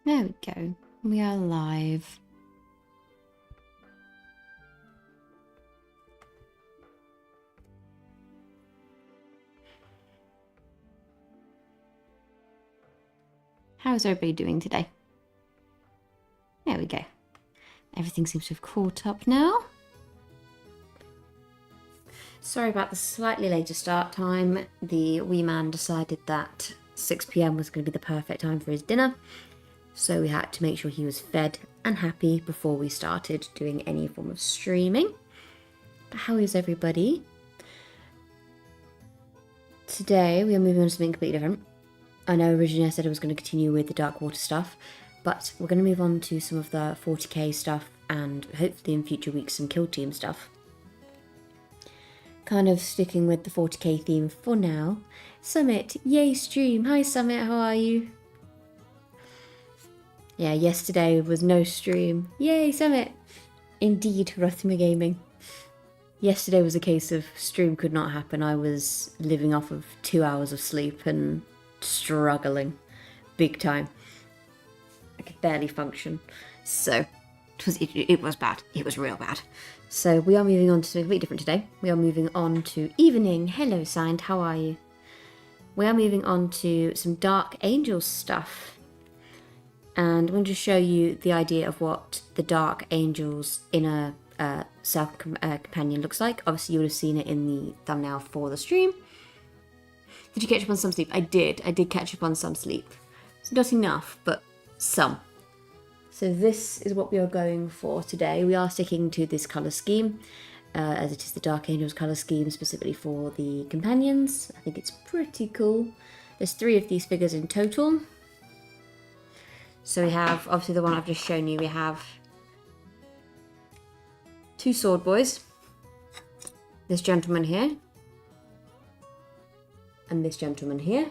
There we go. We are live. How's everybody doing today? There we go. Everything seems to have caught up now. Sorry about the slightly later start time. The wee man decided that 6 PM was going to be the perfect time for his dinner. So we had to make sure he was fed and happy before we started doing any form of streaming. But how is everybody? Today we are moving on to something completely different. I know originally I said I was going to continue with the Dark Water stuff, but we're going to move on to some of the 40k stuff and hopefully in future weeks some Kill Team stuff. Kind of sticking with the 40k theme for now. Summit, yay stream. Hi Summit, how are you? Yeah, yesterday was no stream. Yay, Summit! Indeed, Rothmer Gaming. Yesterday was a case of stream could not happen. I was living off of 2 hours of sleep and struggling big time. I could barely function. So, it was bad. It was real bad. So, we are moving on to something completely different today. We are moving on to evening. Hello, Signed. How are you? We are moving on to some Dark Angels stuff. And I'm going to show you the idea of what the Dark Angels inner self-companion looks like. Obviously, you would have seen it in the thumbnail for the stream. Did you catch up on some sleep? I did. I did catch up on some sleep. It's not enough, but some. So this is what we are going for today. We are sticking to this colour scheme, as it is the Dark Angels colour scheme, specifically for the companions. I think it's pretty cool. There's 3 of these figures in total. So we have, obviously the one I've just shown you, we have 2 sword boys. This gentleman here. And this gentleman here.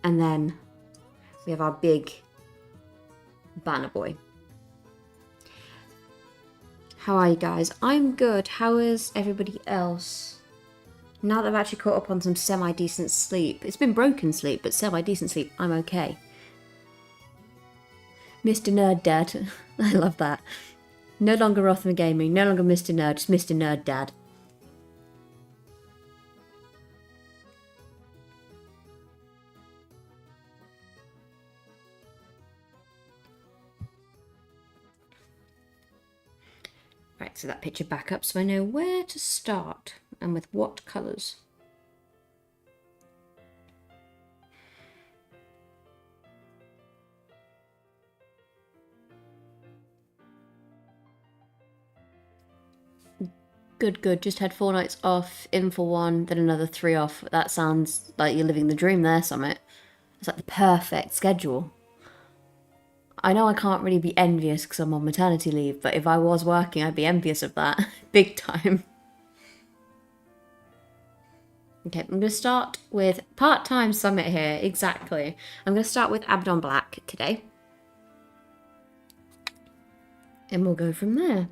And then we have our big banner boy. How are you guys? I'm good. How is everybody else? Now that I've actually caught up on some semi-decent sleep. It's been broken sleep, but semi-decent sleep, I'm okay. Mr. Nerd Dad. I love that. No longer Rothmer Gaming, no longer Mr. Nerd, just Mr. Nerd Dad. Right, so that picture back up so I know where to start and with what colours. Good, good. Just had 4 nights off, in for 1, then another 3 off. That sounds like you're living the dream there, Summit. It's like the perfect schedule. I know I can't really be envious because I'm on maternity leave, but if I was working, I'd be envious of that. Big time. Okay, I'm going to start with part-time Summit here. Exactly. I'm going to start with Abaddon Black today. And we'll go from there.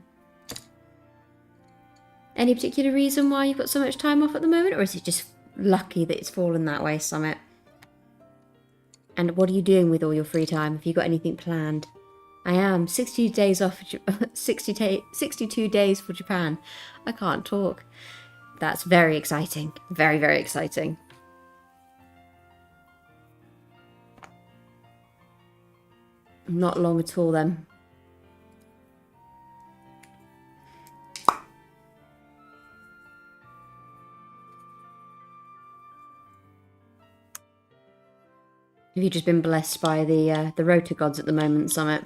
Any particular reason why you've got so much time off at the moment, or is it just lucky that it's fallen that way, Summit? And what are you doing with all your free time? Have you got anything planned? I am 62 days off. 62 days for Japan. I can't talk. That's very exciting. Very, very exciting. Not long at all then. Have you just been blessed by the Rota gods at the moment, Summit?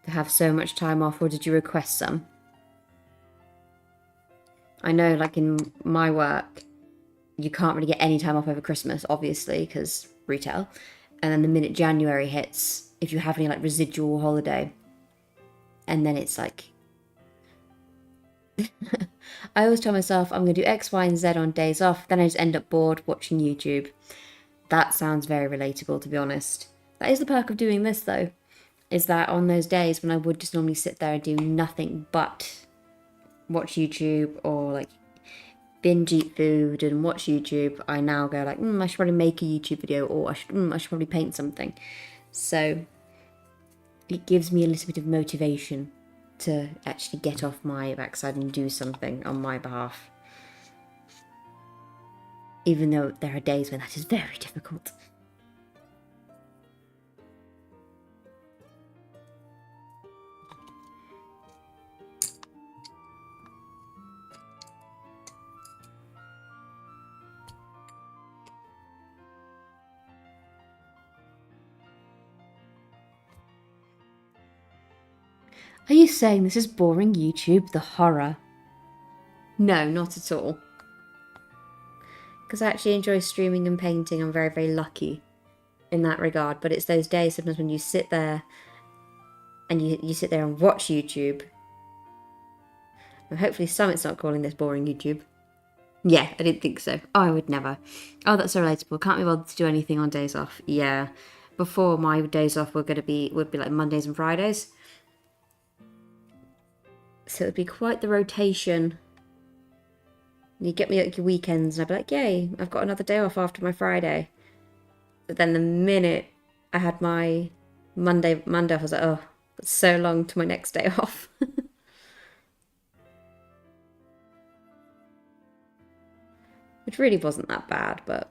To have so much time off, or did you request some? I know, like in my work, you can't really get any time off over Christmas, obviously, because retail. And then the minute January hits, if you have any like residual holiday, and then it's like... I always tell myself I'm going to do X, Y, and Z on days off, then I just end up bored watching YouTube. That sounds very relatable, to be honest. That is the perk of doing this, though, is that on those days when I would just normally sit there and do nothing but watch YouTube or, like, binge eat food and watch YouTube, I now go like, I should probably make a YouTube video, or I should probably paint something. So it gives me a little bit of motivation to actually get off my backside and do something on my behalf. Even though there are days when that is very difficult. Are you saying this is boring YouTube, the horror? No, not at all. Because I actually enjoy streaming and painting. I'm very, very lucky in that regard. But it's those days sometimes when you sit there and you sit there and watch YouTube. And hopefully Summit's not calling this boring YouTube. Yeah, I didn't think so. Oh, I would never. Oh, that's so relatable. Can't be bothered to do anything on days off. Yeah. Before, my days off would be like Mondays and Fridays. So it would be quite the rotation. You get me at your weekends and I'd be like, yay, I've got another day off after my Friday. But then the minute I had my Monday off, I was like, oh, it's so long to my next day off. Which really wasn't that bad, but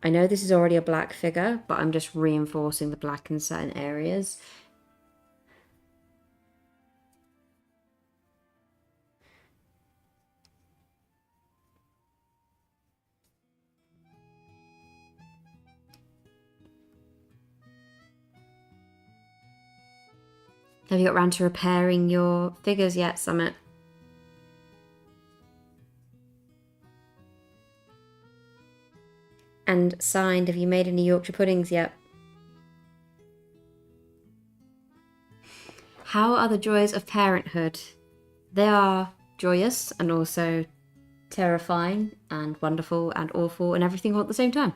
I know this is already a black figure, but I'm just reinforcing the black in certain areas. Have you got round to repairing your figures yet, Summit? And signed, have you made any Yorkshire puddings yet? How are the joys of parenthood? They are joyous and also terrifying and wonderful and awful and everything all at the same time.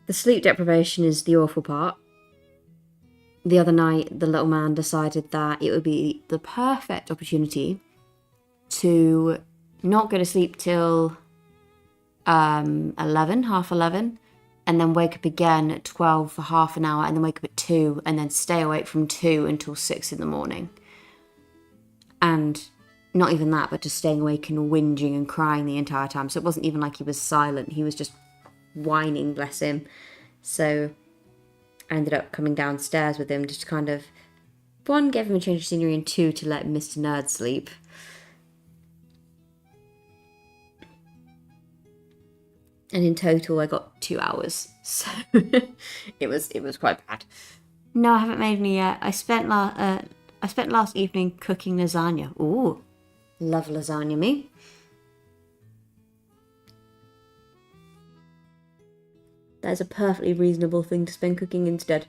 The sleep deprivation is the awful part. The other night, the little man decided that it would be the perfect opportunity to not go to sleep till 11, half 11, and then wake up again at 12 for half an hour, and then wake up at 2, and then stay awake from 2 until 6 in the morning. And not even that, but just staying awake and whinging and crying the entire time. So it wasn't even like he was silent, he was just whining, bless him. So I ended up coming downstairs with him just to kind of, one, give him a change of scenery, and two, to let Mr. Nerd sleep. And in total, I got 2 hours, so it was quite bad. No, I haven't made any yet. I spent last evening cooking lasagna. Ooh, love lasagna, me. That's a perfectly reasonable thing to spend cooking instead.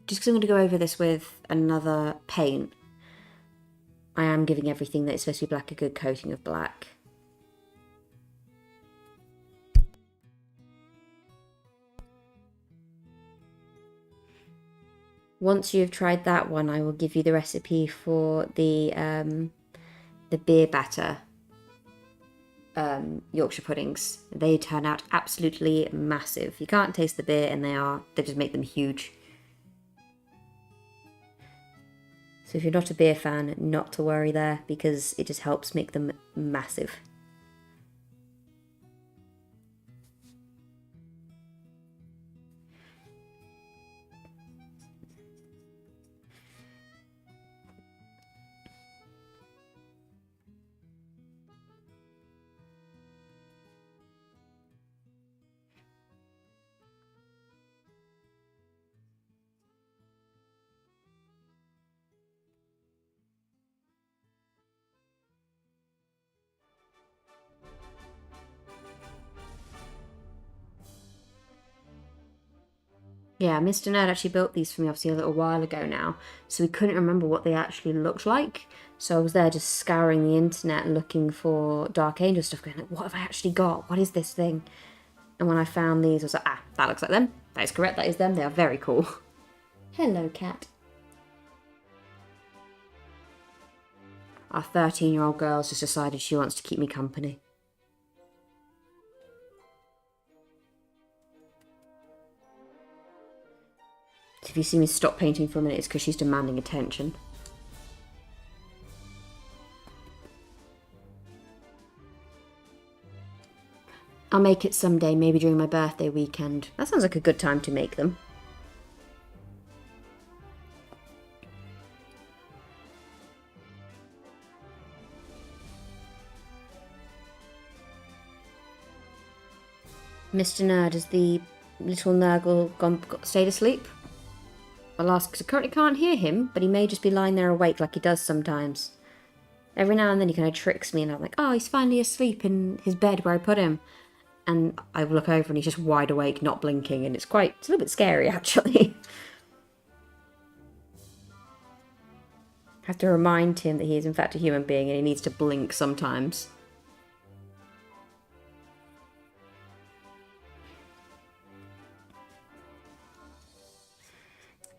Just because I'm going to go over this with another paint, I am giving everything that is supposed to be black a good coating of black. Once you've tried that one, I will give you the recipe for the beer batter Yorkshire puddings. They turn out absolutely massive. You can't taste the beer, and they just make them huge. So if you're not a beer fan, not to worry there, because it just helps make them massive. Yeah, Mr. Nerd actually built these for me obviously a little while ago now, so we couldn't remember what they actually looked like. So I was there just scouring the internet looking for Dark Angel stuff, going like, what have I actually got? What is this thing? And when I found these, I was like, ah, that looks like them. That is correct, that is them. They are very cool. Hello, cat. Our 13-year-old girl's just decided she wants to keep me company. So if you see me stop painting for a minute, it's because she's demanding attention. I'll make it someday, maybe during my birthday weekend. That sounds like a good time to make them. Mr. Nerd, has the little Nurgle stayed asleep? I'll ask because I currently can't hear him, but he may just be lying there awake like he does sometimes. Every now and then he kind of tricks me and I'm like, oh, he's finally asleep in his bed where I put him. And I look over and he's just wide awake, not blinking, and it's a little bit scary actually. I have to remind him that he is in fact a human being and he needs to blink sometimes.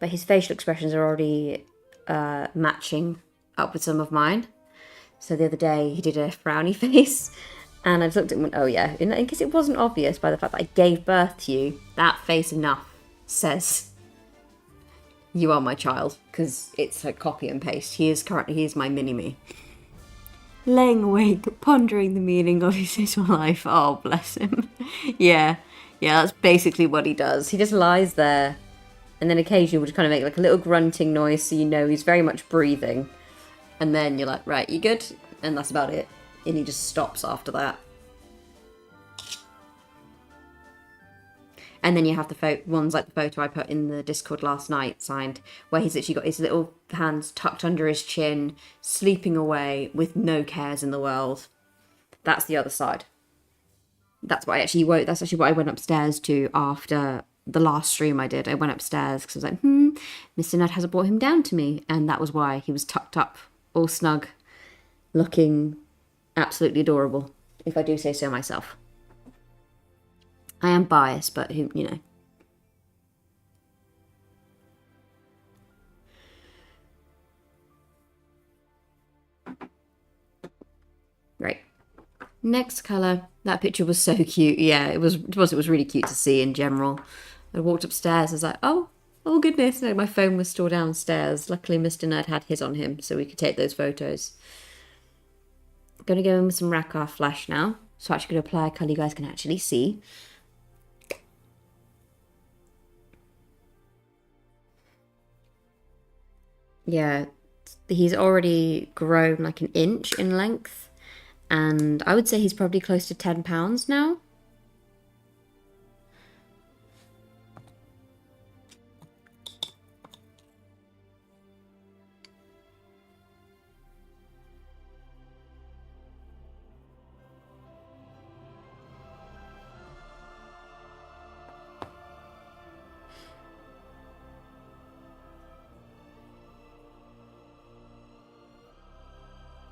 But his facial expressions are already matching up with some of mine. So the other day he did a frowny face. And I just looked at him and went, oh yeah, in case it wasn't obvious by the fact that I gave birth to you, that face enough says you are my child. Because it's like copy and paste. He is my mini-me. Laying awake, pondering the meaning of his little life. Oh, bless him. Yeah, that's basically what he does. He just lies there. And then occasionally will just kind of make like a little grunting noise so you know he's very much breathing. And then you're like, right, you good? And that's about it. And he just stops after that. And then you have the ones like the photo I put in the Discord last night, signed, where he's literally got his little hands tucked under his chin, sleeping away with no cares in the world. That's the other side. That's what that's actually what I went upstairs to after the last stream I did. I went upstairs because I was like, Mr. Ned hasn't brought him down to me. And that was why he was tucked up, all snug, looking absolutely adorable, if I do say so myself. I am biased, but you know. Right. Next colour. That picture was so cute. Yeah, it was really cute to see in general. I walked upstairs, I was like, oh goodness, no, my phone was still downstairs. Luckily Mr. Nerd had his on him, so we could take those photos. Going to go in with some Rakar Flash now. So I'm actually going to apply a colour you guys can actually see. Yeah, he's already grown like an inch in length. And I would say he's probably close to 10 pounds now.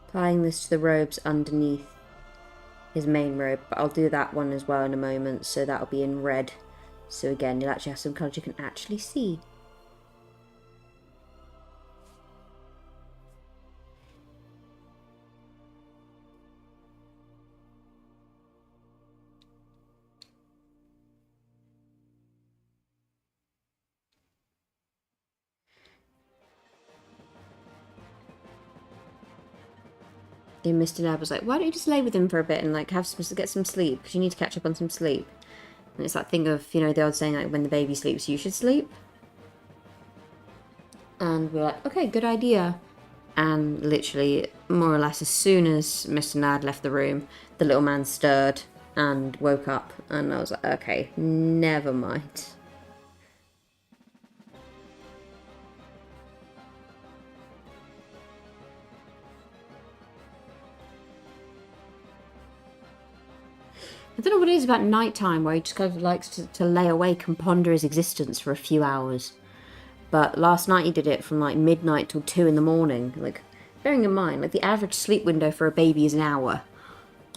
Applying this to the robes underneath his main robe, but I'll do that one as well in a moment, so that'll be in red. So again, you'll actually have some colours you can actually see. And Mr. Neb was like, why don't you just lay with him for a bit and like get some sleep, because you need to catch up on some sleep. And it's that thing of, you know, the old saying like, when the baby sleeps you should sleep. And we were like, okay, good idea. And literally, more or less, as soon as Mr. Ned left the room, the little man stirred and woke up, and I was like, okay, never mind. I don't know what it is about nighttime where he just kind of likes to lay awake and ponder his existence for a few hours. But last night he did it from like midnight till 2 in the morning. Like, bearing in mind, like the average sleep window for a baby is an hour.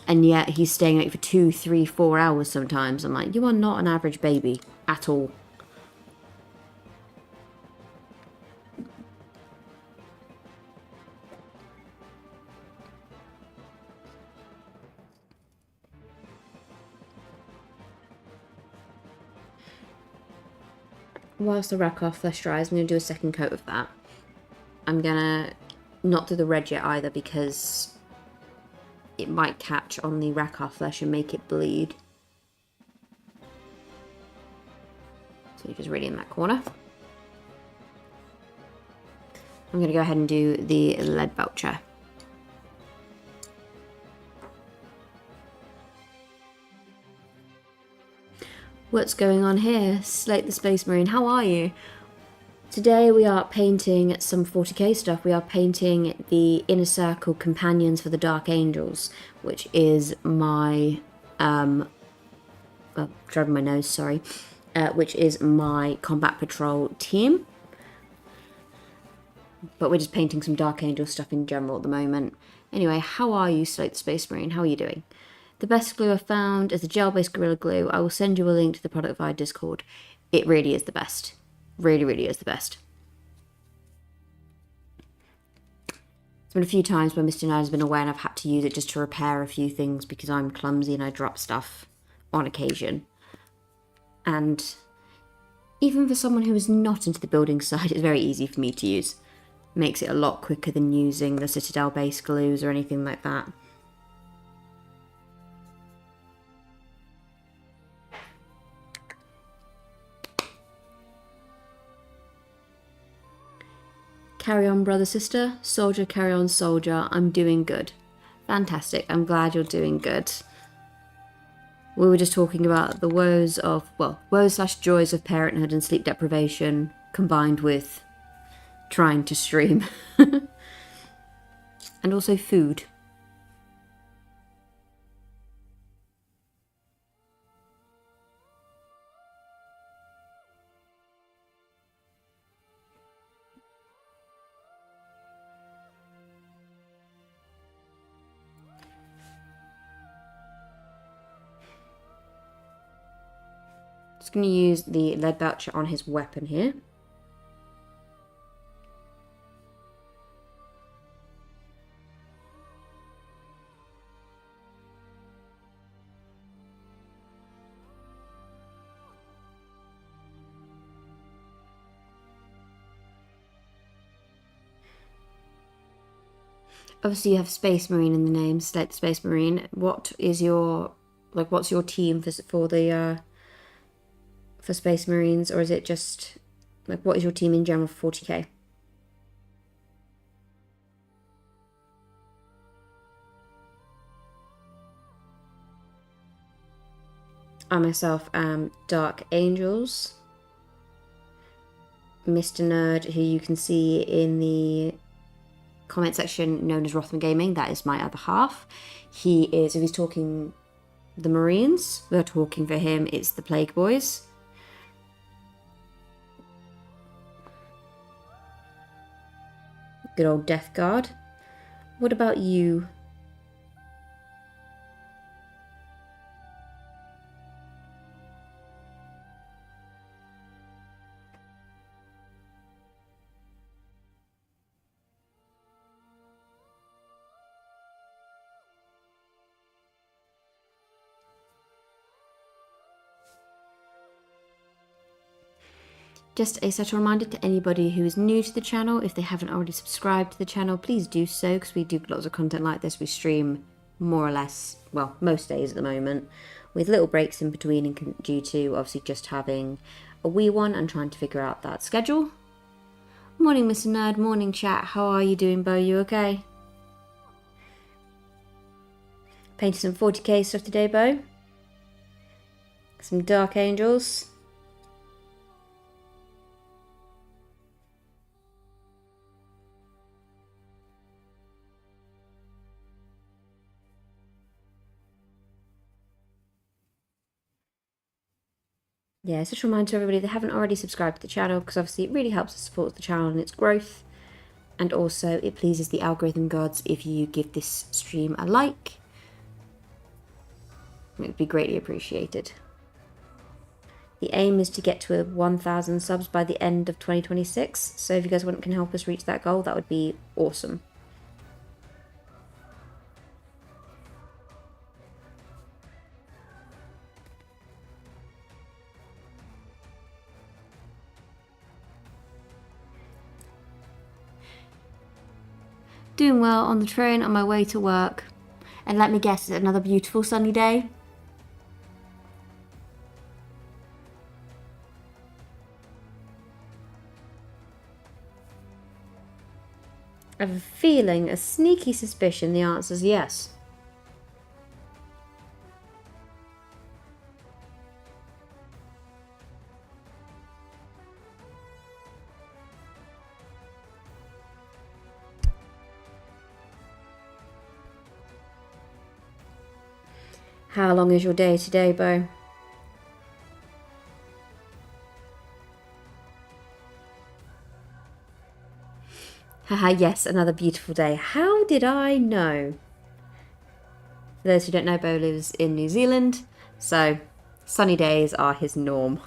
And yet he's staying awake for 2, 3, 4 hours sometimes. I'm like, you are not an average baby at all. Whilst the Rakoff flesh dries, I'm going to do a second coat of that. I'm going to not do the red yet either because it might catch on the Rakoff flesh and make it bleed. So you're just really in that corner. I'm going to go ahead and do the lead belcher. What's going on here? Slate the Space Marine, how are you? Today we are painting some 40k stuff. We are painting the Inner Circle Companions for the Dark Angels, which is my, driving my nose, sorry, which is my Combat Patrol team. But we're just painting some Dark Angel stuff in general at the moment. Anyway, how are you, Slate the Space Marine? How are you doing? The best glue I've found is the gel-based Gorilla Glue. I will send you a link to the product via Discord. It really is the best. Really, really is the best. There's been a few times where Mr. Nerd has been away and I've had to use it just to repair a few things because I'm clumsy and I drop stuff on occasion. And even for someone who is not into the building side, it's very easy for me to use. Makes it a lot quicker than using the Citadel-based glues or anything like that. Carry on, brother, sister. Soldier, carry on, soldier. I'm doing good. Fantastic. I'm glad you're doing good. We were just talking about the woes of, well, woes/joys of parenthood and sleep deprivation combined with trying to stream. And also food. Just going to use the lead belcher on his weapon here. Obviously you have Space Marine in the name, Slate the Space Marine. What is your, like, what's your team for Space Marines, or is it just, like, what is your team in general for 40k? I myself am Dark Angels. Mr. Nerd, who you can see in the comment section, known as Rothmer Gaming, that is my other half. He is, if he's talking the Marines, we're talking for him, it's the Plague Boys. Good old Death Guard. What about you? Just a subtle reminder to anybody who is new to the channel, if they haven't already subscribed to the channel, please do so, because we do lots of content like this. We stream more or less, well, most days at the moment, with little breaks in between and due to obviously just having a wee one and trying to figure out that schedule. Morning, Mr. Nerd, morning chat, how are you doing, Bo? You okay? Painted some 40k stuff today, Bo. Some Dark Angels. Yeah, such a reminder to everybody, if they haven't already subscribed to the channel, because obviously it really helps to support the channel and its growth, and also it pleases the algorithm gods if you give this stream a like. It would be greatly appreciated. The aim is to get to 1,000 subs by the end of 2026, so if you guys can help us reach that goal, that would be awesome. Doing well on the train on my way to work. And let me guess, it's another beautiful sunny day. I have a feeling, a sneaky suspicion, the answer is yes. How long is your day today, Bo? Haha, yes, another beautiful day. How did I know? For those who don't know, Bo lives in New Zealand, so sunny days are his norm.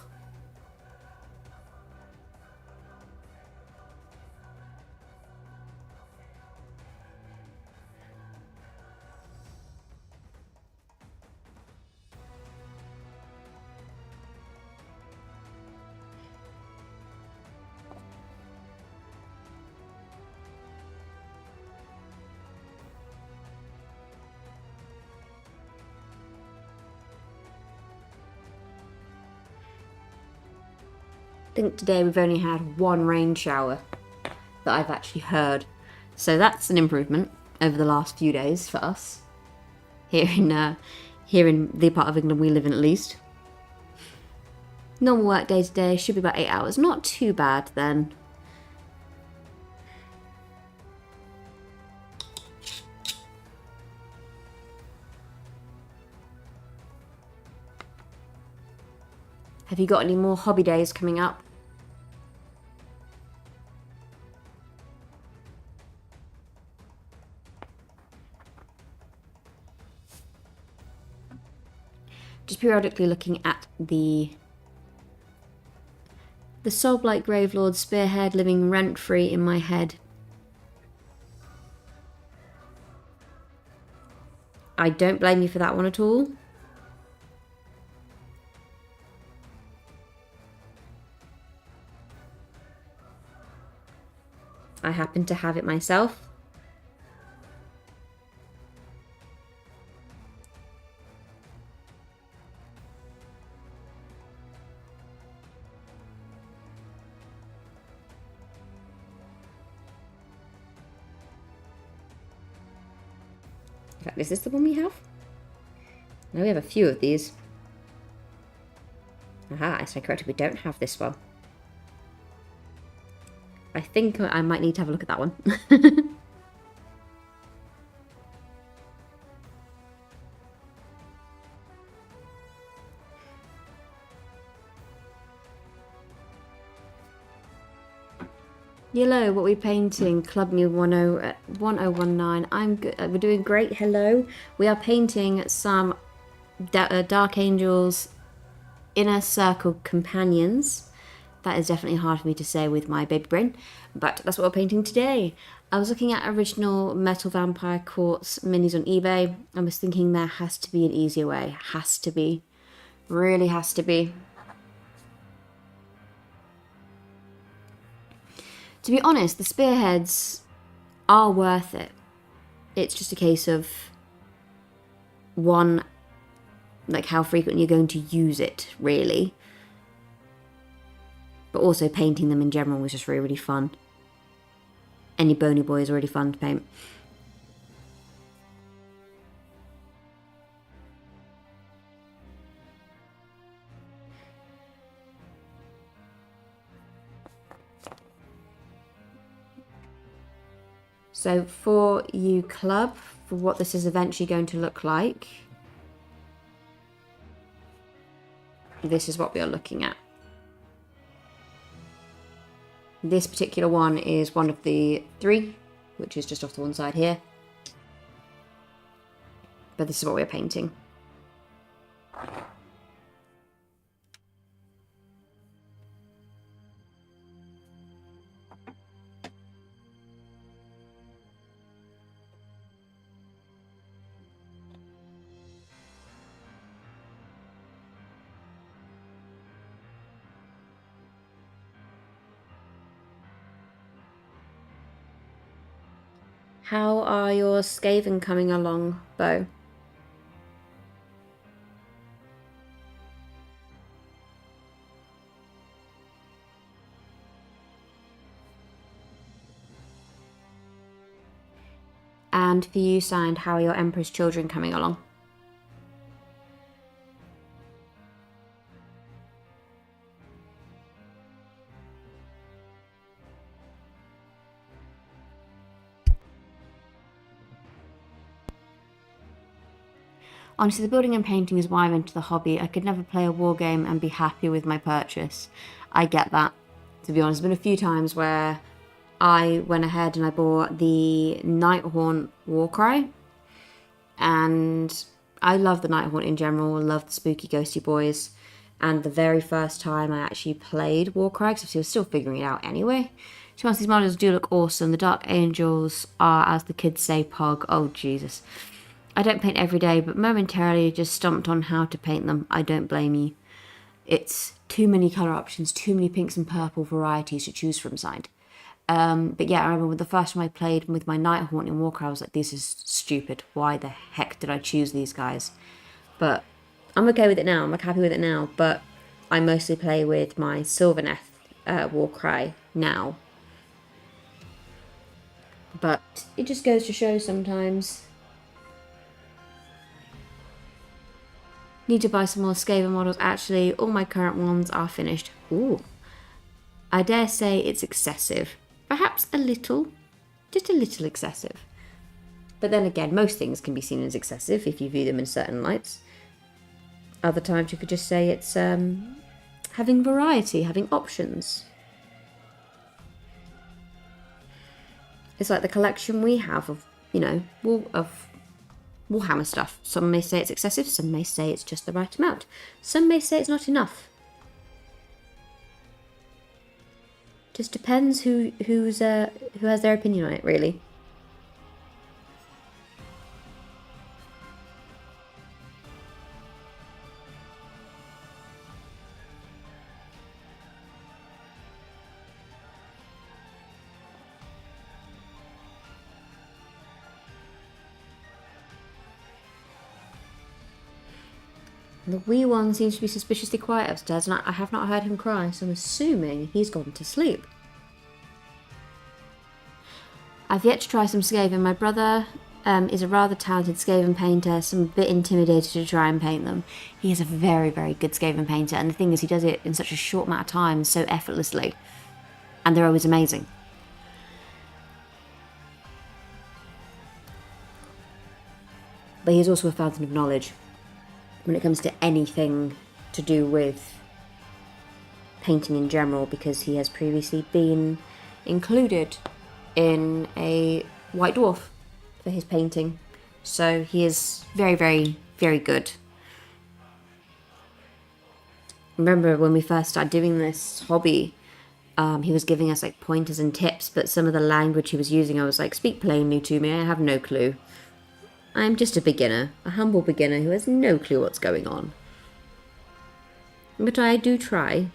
I think today we've only had one rain shower that I've actually heard. So that's an improvement over the last few days for us. Here in the part of England we live in, at least. Normal work day today should be about 8 hours. Not too bad then. Have you got any more hobby days coming up? Just periodically looking at the Soulblight Gravelord spearhead living rent-free in my head. I don't blame you for that one at all. I happen to have it myself. In fact, is this the one we have? No, we have a few of these. Aha, I stand corrected, we don't have this one. I think I might need to have a look at that one. Yellow, what are we painting? Club New 1019. I'm good. We're doing great. Hello. We are painting some Dark Angels Inner Circle Companions. That is definitely hard for me to say with my baby brain, but that's what we're painting today. I was looking at original Metal Vampire Quartz minis on eBay. I was thinking there has to be an easier way. Has to be. Really has to be. To be honest, the spearheads are worth it. It's just a case of, one, like how frequently you're going to use it, really. But also painting them in general was just really, really fun. Any bony boy is already fun to paint. So for you club, for what this is eventually going to look like, this is what we are looking at. This particular one is one of the 3, which is just off to one side here. But this is what we're painting. How are your Skaven coming along, Bo? And for you, Signed, how are your Emperor's children coming along? Honestly, the building and painting is why I'm into the hobby. I could never play a war game and be happy with my purchase. I get that. To be honest, there's been a few times where I went ahead and I bought the Nighthaunt Warcry. And I love the Nighthaunt in general, I love the spooky ghosty boys. And the very first time I actually played Warcry, because I was still figuring it out anyway. To be honest, these models do look awesome. The Dark Angels are, as the kids say, pog. Oh, Jesus. I don't paint every day, but momentarily just stumped on how to paint them. I don't blame you. It's too many colour options, too many pinks and purple varieties to choose from, Side. But yeah, I remember the first time I played with my Nighthaunt in Warcry, I was like, this is stupid. Why the heck did I choose these guys? But I'm okay with it now. I'm like, happy with it now. But I mostly play with my Sylvaneth Warcry now. But it just goes to show sometimes. Need to buy some more Skaven models. Actually, all my current ones are finished. Ooh. I dare say it's excessive. Perhaps a little. Just a little excessive. But then again, most things can be seen as excessive if you view them in certain lights. Other times you could just say it's having variety, having options. It's like the collection we have of, you know, of Warhammer stuff. Some may say it's excessive, some may say it's just the right amount. Some may say it's not enough. Just depends who has their opinion on it, really. The wee one seems to be suspiciously quiet upstairs, and I have not heard him cry, so I'm assuming he's gone to sleep. I've yet to try some Skaven. My brother is a rather talented Skaven painter, so I'm a bit intimidated to try and paint them. He is a very, very good Skaven painter, and the thing is, he does it in such a short amount of time, so effortlessly. And they're always amazing. But he's also a fountain of knowledge when it comes to anything to do with painting in general, because he has previously been included in a White Dwarf for his painting. So he is very, very, very good. Remember when we first started doing this hobby, he was giving us like pointers and tips, but some of the language he was using, I was like, speak plainly to me, I have no clue. I'm just a beginner, a humble beginner who has no clue what's going on. But I do try.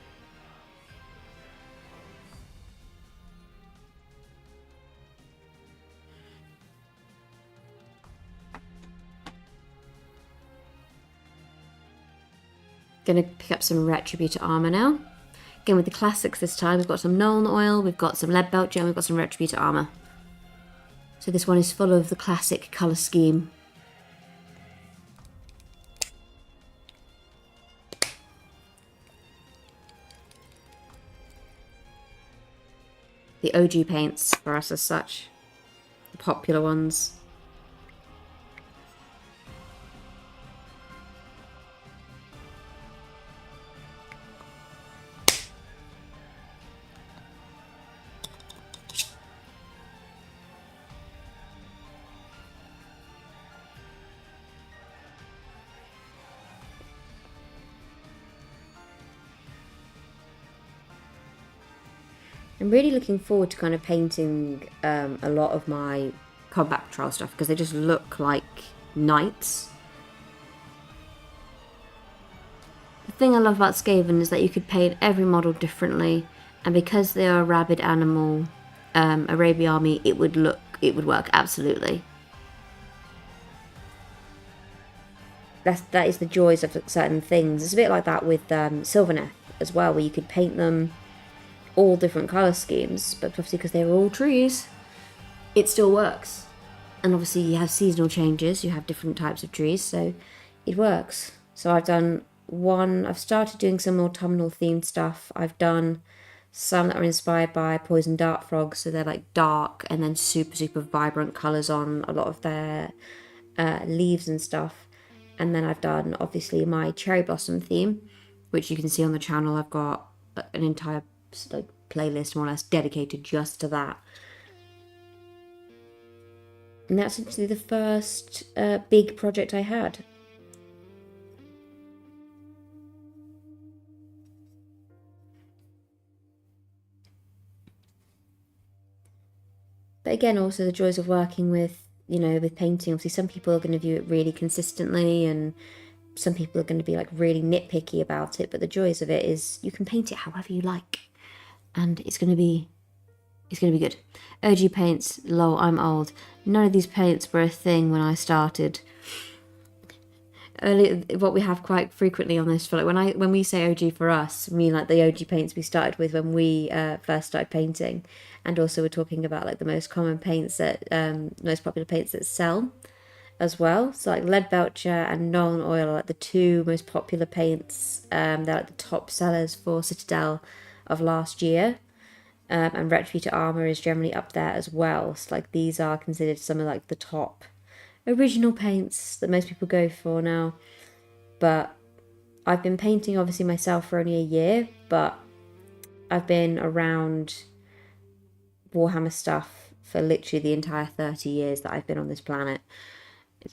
Gonna pick up some Retributor armor now. Again with the classics this time. We've got some Nuln oil, we've got some lead belcher, and we've got some Retributor armor. So this one is full of the classic colour scheme. The OG paints for us as such. The popular ones. I'm really looking forward to kind of painting a lot of my combat patrol stuff, because they just look like knights. The thing I love about Skaven is that you could paint every model differently, and because they are a rabid animal, Arabian army, it would look it would work, absolutely. That is the joys of certain things. It's a bit like that with Sylvaneth as well, where you could paint them all different colour schemes, but obviously because they were all trees, it still works. And obviously you have seasonal changes, you have different types of trees, so it works. So I've started doing some autumnal themed stuff. I've done some that are inspired by poison dart frogs, so they're like dark and then super, super vibrant colours on a lot of their leaves and stuff. And then I've done, obviously, my cherry blossom theme, which you can see on the channel. I've got an entire playlist, more or less, dedicated just to that. And that's actually the first big project I had. But again, also the joys of working with, with painting. Obviously, some people are going to view it really consistently, and some people are going to be like really nitpicky about it. But the joys of it is you can paint it however you like, and it's going to be good. OG paints, lol, I'm old. None of these paints were a thing when I started. What we have quite frequently on this, for like when we say OG for us, I mean like the OG paints we started with when we first started painting, and also we're talking about like the most common paints that most popular paints that sell as well. So like Lead Belcher and Nolan Oil are like the two most popular paints. They're like the top sellers for Citadel of last year. And Retributor Armor is generally up there as well. So like these are considered some of like the top original paints that most people go for now. But I've been painting obviously myself for only a year, but I've been around Warhammer stuff for literally the entire 30 years that I've been on this planet.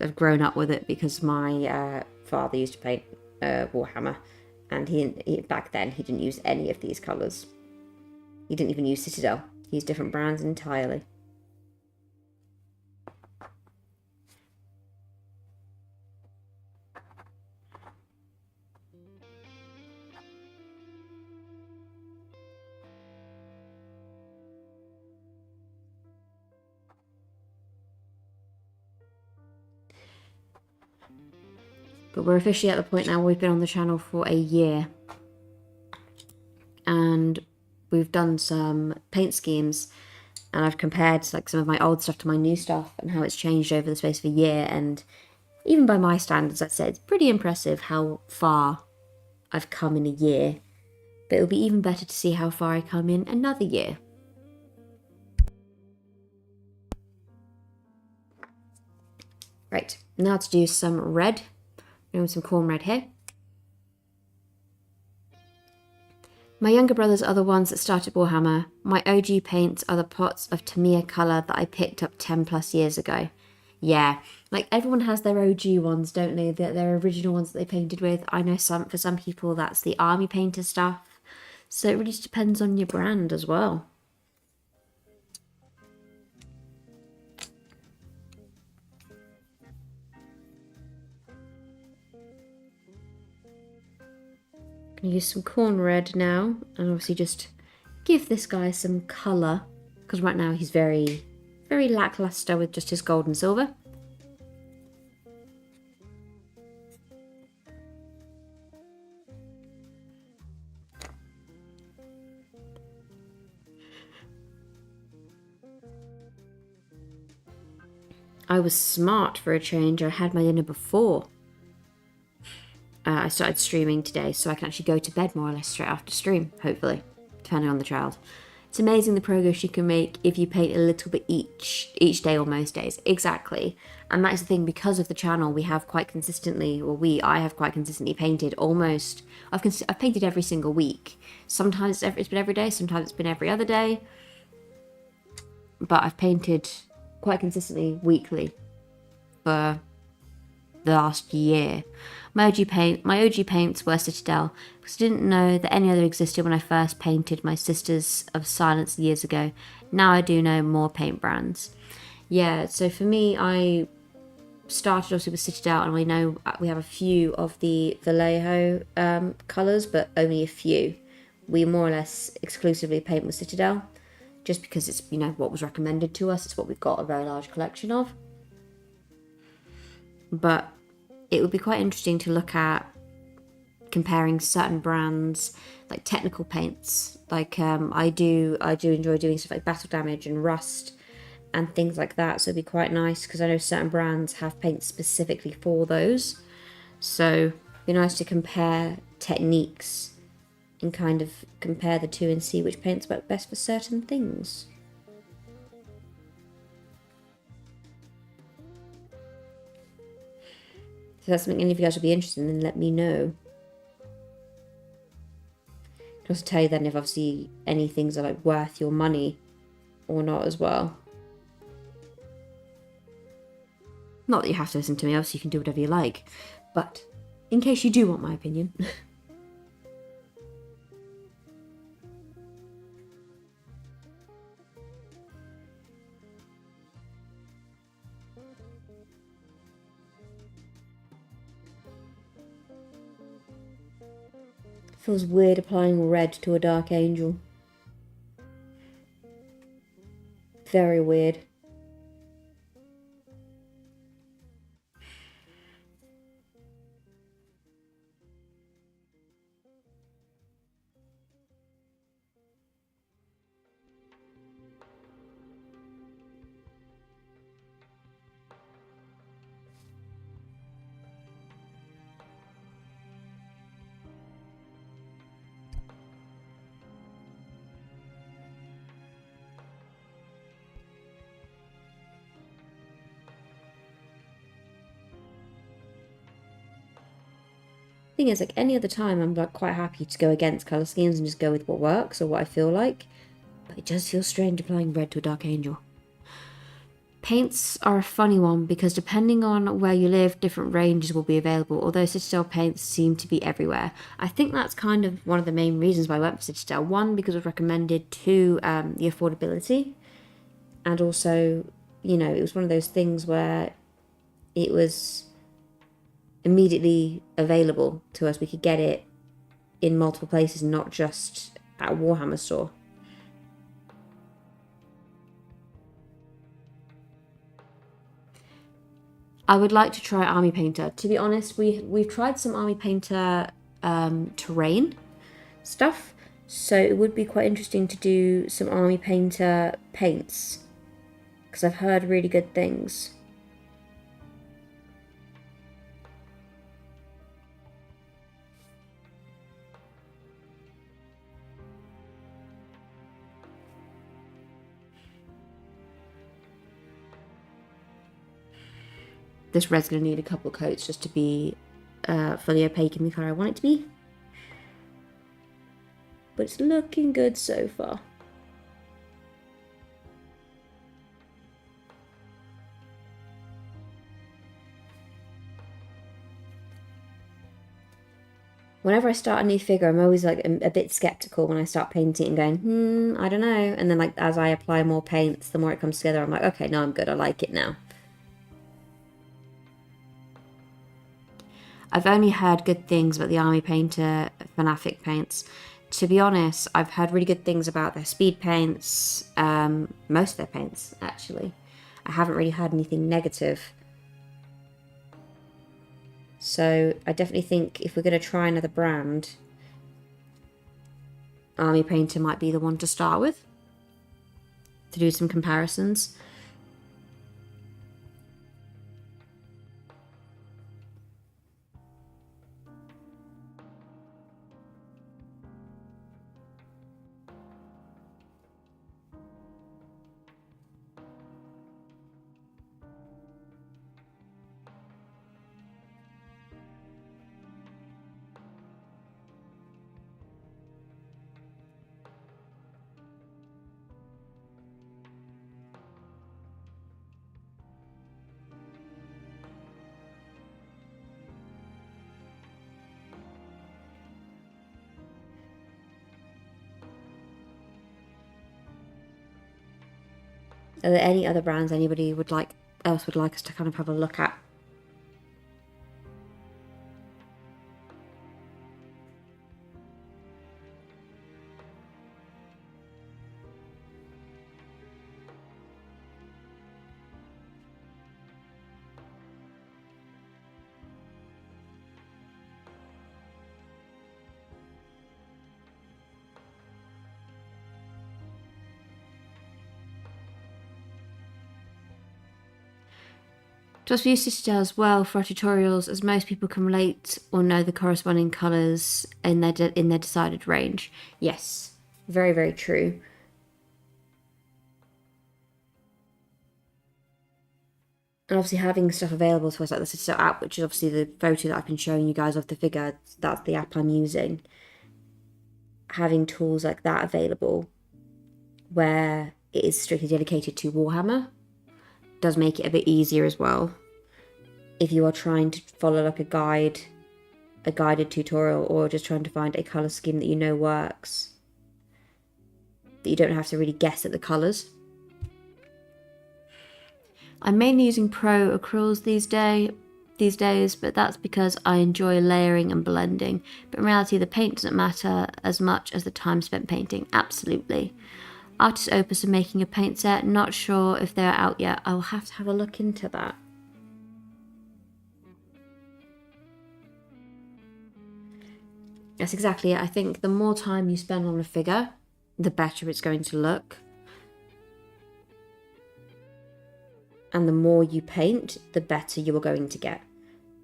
I've grown up with it because my father used to paint Warhammer, and he back then he didn't use any of these colours. He didn't even use Citadel. He used different brands entirely. But we're officially at the point now where we've been on the channel for a year. And we've done some paint schemes, and I've compared like some of my old stuff to my new stuff and how it's changed over the space of a year. And even by my standards, I'd say it's pretty impressive how far I've come in a year. But it'll be even better to see how far I come in another year. Right, now to do some red. I'm doing some corn red here. My younger brothers are the ones that started Warhammer. My OG paints are the pots of Tamiya colour that I picked up 10 plus years ago. Yeah, like everyone has their OG ones, don't they? Their original ones that they painted with. I know for some people that's the army painter stuff. So it really just depends on your brand as well. I'm going to use some corn red now, and obviously just give this guy some colour, because right now he's very, very lackluster with just his gold and silver. I was smart for a change. I had my dinner before I started streaming today, so I can actually go to bed more or less straight after stream, hopefully, depending on the child. It's amazing the progress you can make if you paint a little bit each day or most days. Exactly. And that's the thing, because of the channel, we have quite consistently, I have quite consistently painted almost, I've painted every single week. Sometimes it's been every day, sometimes it's been every other day. But I've painted quite consistently weekly for the last year. My OG paints were Citadel, because I didn't know that any other existed when I first painted my Sisters of Silence years ago. Now I do know more paint brands. Yeah, so for me, I started obviously with Citadel, and we know we have a few of the Vallejo colours, but only a few. We more or less exclusively paint with Citadel, just because it's, you know, what was recommended to us. It's what we've got a very large collection of. But it would be quite interesting to look at comparing certain brands, like technical paints. Like I do enjoy doing stuff like battle damage and rust and things like that. So it'd be quite nice because I know certain brands have paints specifically for those. So it'd be nice to compare techniques and kind of compare the two and see which paints work best for certain things. If that's something any of you guys would be interested in, then let me know. I can also tell you then if obviously any things are like worth your money or not as well. Not that you have to listen to me, obviously you can do whatever you like, but in case you do want my opinion. Feels weird applying red to a dark angel. Very weird. Thing is, like any other time, I'm like quite happy to go against colour schemes and just go with what works or what I feel like. But it does feel strange applying red to a dark angel. Paints are a funny one because depending on where you live, different ranges will be available, although Citadel paints seem to be everywhere. I think that's kind of one of the main reasons why I went for Citadel. One, because it was recommended. Two, the affordability. And also, you know, it was one of those things where it was immediately available to us. We could get it in multiple places, not just at a Warhammer store. I would like to try Army Painter. To be honest, we've tried some Army Painter terrain stuff, so it would be quite interesting to do some Army Painter paints because I've heard really good things. This red's going to need a couple coats just to be fully opaque in the colour I want it to be. But it's looking good so far. Whenever I start a new figure, I'm always like a bit skeptical when I start painting and going, I don't know. And then like as I apply more paints, the more it comes together, I'm like, okay, no, I'm good. I like it now. I've only heard good things about the Army Painter Fanatic paints. To be honest, I've heard really good things about their speed paints, most of their paints, actually. I haven't really heard anything negative. So I definitely think if we're going to try another brand, Army Painter might be the one to start with, to do some comparisons. Are there any other brands anybody would like us to kind of have a look at? Just for usage as well for our tutorials, as most people can relate or know the corresponding colours in their decided range. Yes, very, very true. And obviously having stuff available to us like the Citadel app, which is obviously the photo that I've been showing you guys of the figure, that's the app I'm using. Having tools like that available where it is strictly dedicated to Warhammer does make it a bit easier as well. If you are trying to follow like a guided tutorial, or just trying to find a colour scheme that you know works, that you don't have to really guess at the colours. I'm mainly using Pro Acryls these days, but that's because I enjoy layering and blending. But in reality, the paint doesn't matter as much as the time spent painting. Absolutely. Artist Opus are making a paint set. Not sure if they're out yet. I'll have to have a look into that. That's exactly it. I think the more time you spend on a figure, the better it's going to look. And the more you paint, the better you are going to get.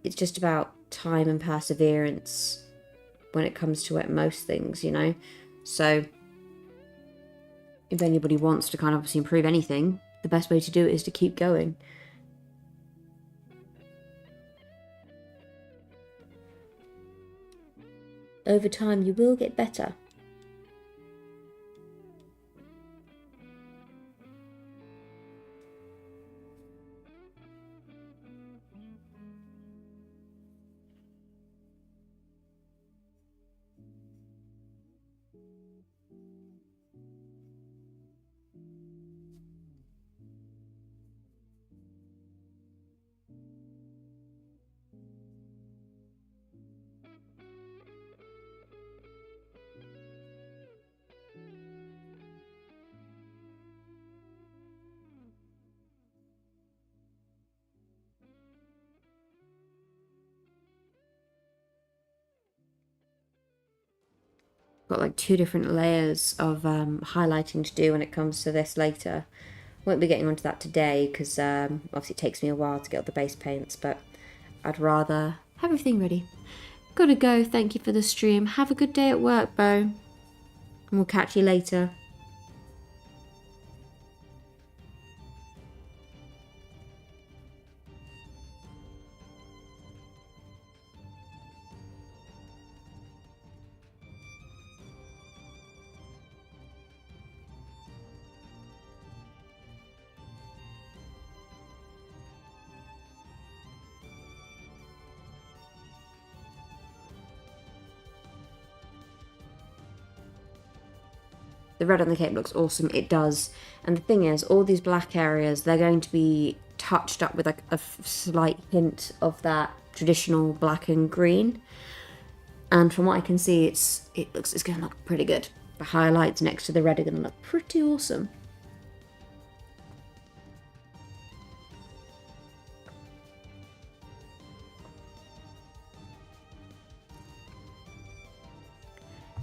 It's just about time and perseverance when it comes to most things, you know? So if anybody wants to kind of obviously improve anything, the best way to do it is to keep going. Over time, you will get better. Got like 2 different layers of highlighting to do when it comes to this later. Won't be getting onto that today because obviously it takes me a while to get all the base paints, but I'd rather have everything ready. Gotta go. Thank you for the stream. Have a good day at work, Bo. And we'll catch you later. The red on the cape looks awesome. It does. And the thing is, all these black areas, they're going to be touched up with like a slight hint of that traditional black and green. And from what I can see, it's going to look pretty good. The highlights next to the red are going to look pretty awesome.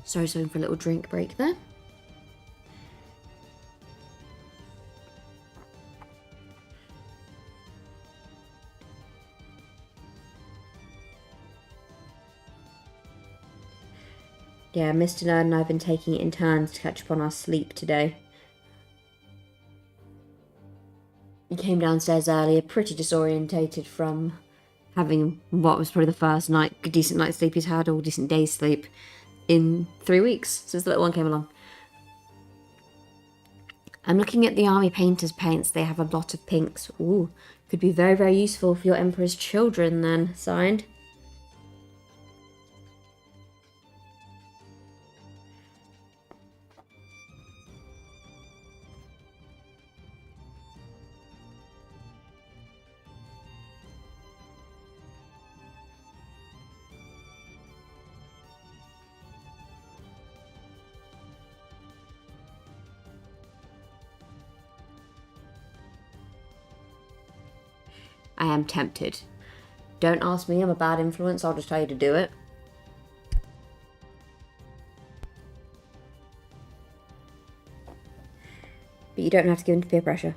Sorry, going for a little drink break there. Yeah, Mr. Nerd and I have been taking it in turns to catch up on our sleep today. He came downstairs earlier, pretty disorientated from having what was probably the first decent night's sleep he's had, or decent day's sleep, in 3 weeks since the little one came along. I'm looking at the Army Painters paints. They have a lot of pinks. Ooh, could be very, very useful for your Emperor's children then. Signed. I am tempted. Don't ask me, I'm a bad influence, I'll just tell you to do it. But you don't have to give in to peer pressure.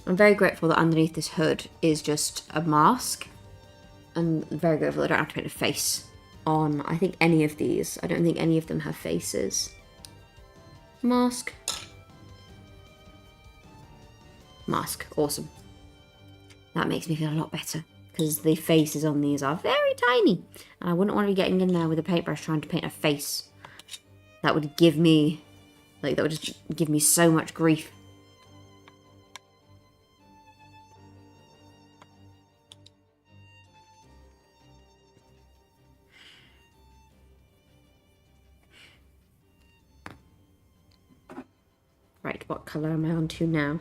I'm very grateful that underneath this hood is just a mask. I'm very grateful that I don't have to paint a face on, I think, any of these. I don't think any of them have faces. Mask. Mask. Awesome. That makes me feel a lot better, because the faces on these are very tiny. And I wouldn't want to be getting in there with a paintbrush trying to paint a face. That would give me, like, that would just give me so much grief. Right, what colour am I on to now?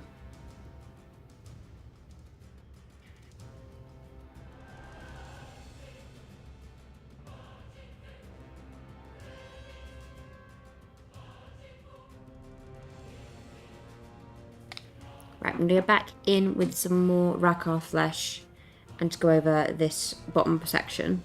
Right, I'm going to go back in with some more Rakkar flesh and just go over this bottom section.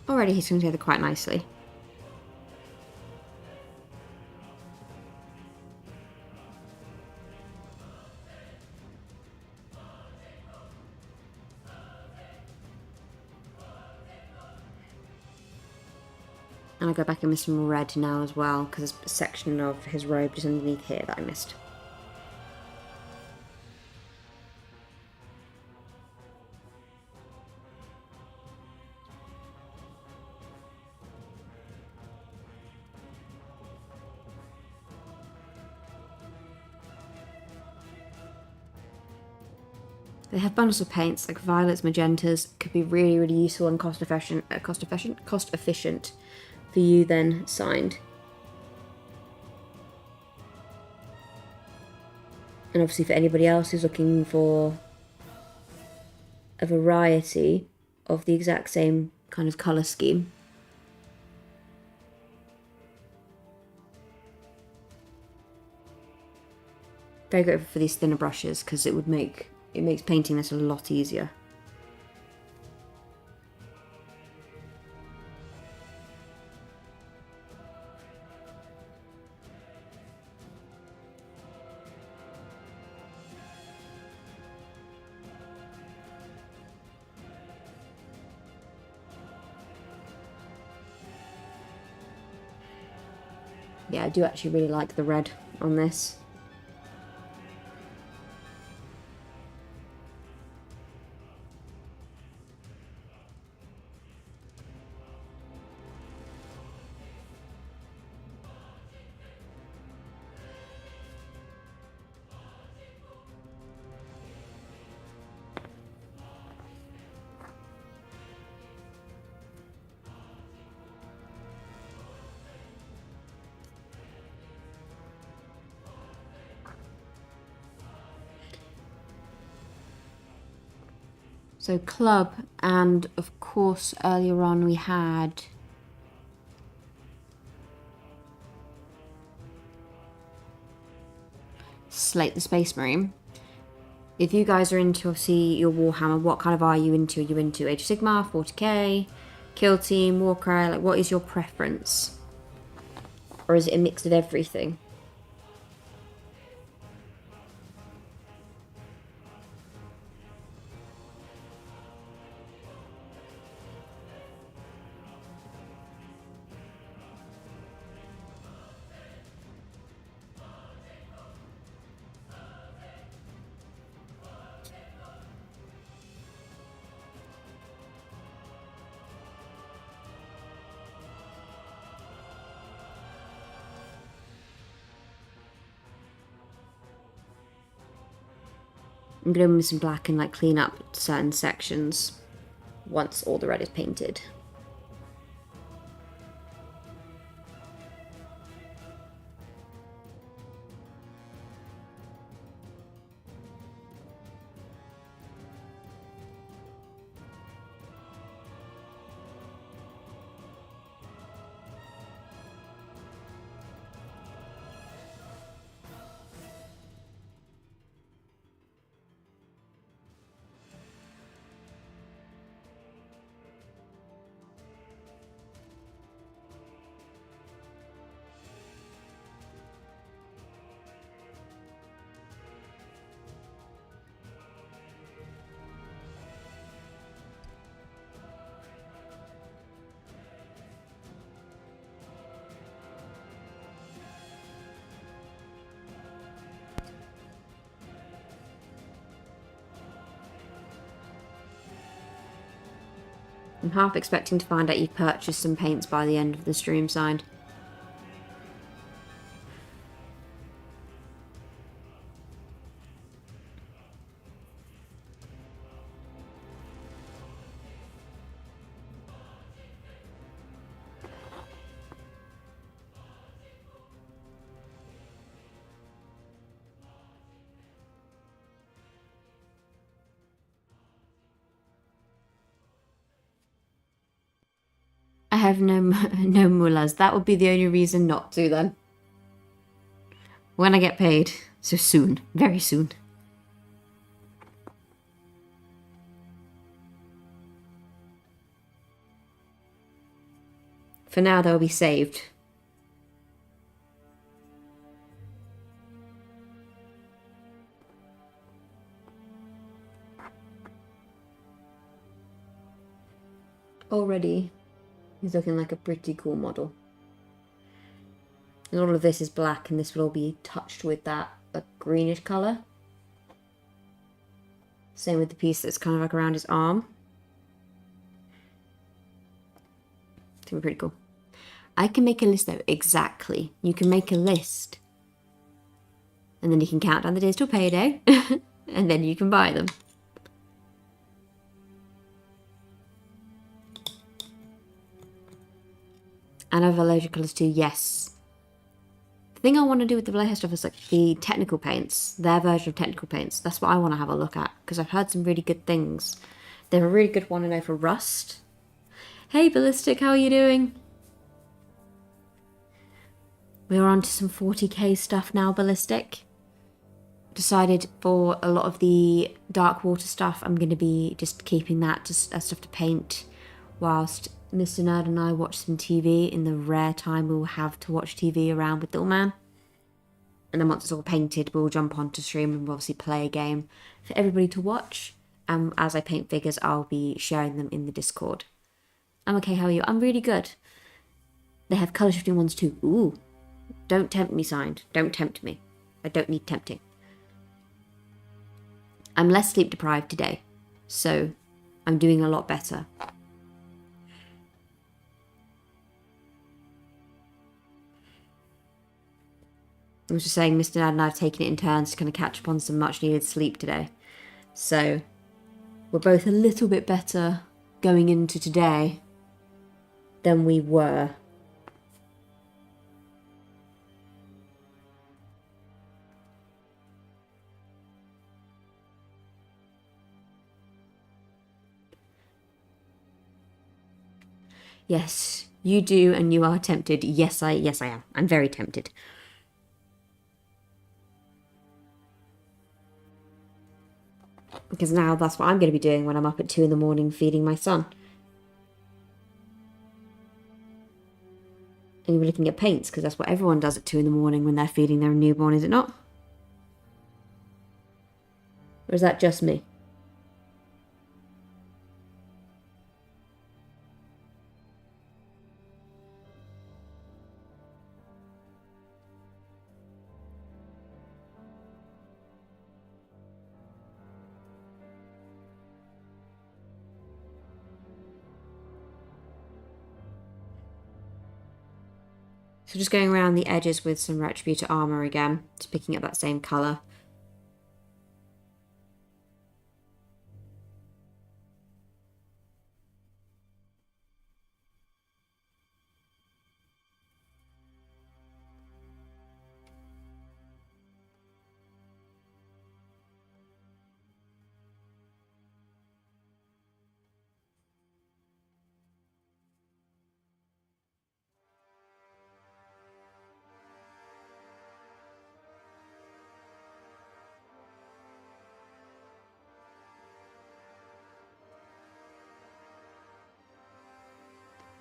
Already he's come together quite nicely. And I'll go back in with some red now as well, because there's a section of his robe just underneath here that I missed. They have bundles of paints like violets, magentas, could be really, really useful and cost efficient for you then signed. And obviously for anybody else who's looking for a variety of the exact same kind of colour scheme. Very grateful for these thinner brushes, because it makes painting this a lot easier. Yeah, I do actually really like the red on this. So club, and of course earlier on we had Slate the Space Marine. If you guys are into, obviously, your Warhammer, what kind of are you into? Are you into Age of Sigmar, 40k, Kill Team, Warcry? Like, what is your preference? Or is it a mix of everything? I'm going to move some black and like clean up certain sections once all the red is painted. I'm half expecting to find out you've purchased some paints by the end of the stream, signed. I have no mullahs. That would be the only reason not to then. When I get paid. So soon. Very soon. For now, they'll be saved. Already, he's looking like a pretty cool model. And all of this is black, and this will all be touched with that greenish colour. Same with the piece that's kind of like around his arm. It's gonna be pretty cool. I can make a list though, exactly. You can make a list. And then you can count down the days till payday. And then you can buy them. And I have a load of colours too, yes. The thing I want to do with the Vallejo stuff is like the technical paints. Their version of technical paints. That's what I want to have a look at. Because I've heard some really good things. They have a really good one I know for Rust. Hey Ballistic, how are you doing? We're on to some 40k stuff now, Ballistic. Decided for a lot of the Dark Water stuff, I'm going to be just keeping that just as stuff to paint whilst Mr. Nerd and I watch some TV in the rare time we'll have to watch TV around with Little Man. And then once it's all painted, we'll jump onto stream and we'll obviously play a game for everybody to watch. And as I paint figures, I'll be sharing them in the Discord. I'm okay, how are you? I'm really good. They have colour shifting ones too. Ooh. Don't tempt me, signed. Don't tempt me. I don't need tempting. I'm less sleep deprived today, so I'm doing a lot better. I was just saying, Mr. Dad and I have taken it in turns to kind of catch up on some much needed sleep today. So we're both a little bit better going into today than we were. Yes, you do, and you are tempted. Yes, I am. I'm very tempted. Because now that's what I'm going to be doing when I'm up at 2 in the morning feeding my son. And you're looking at paints, because that's what everyone does at 2 in the morning when they're feeding their newborn, is it not? Or is that just me? So just going around the edges with some Retributor armour again, just picking up that same colour.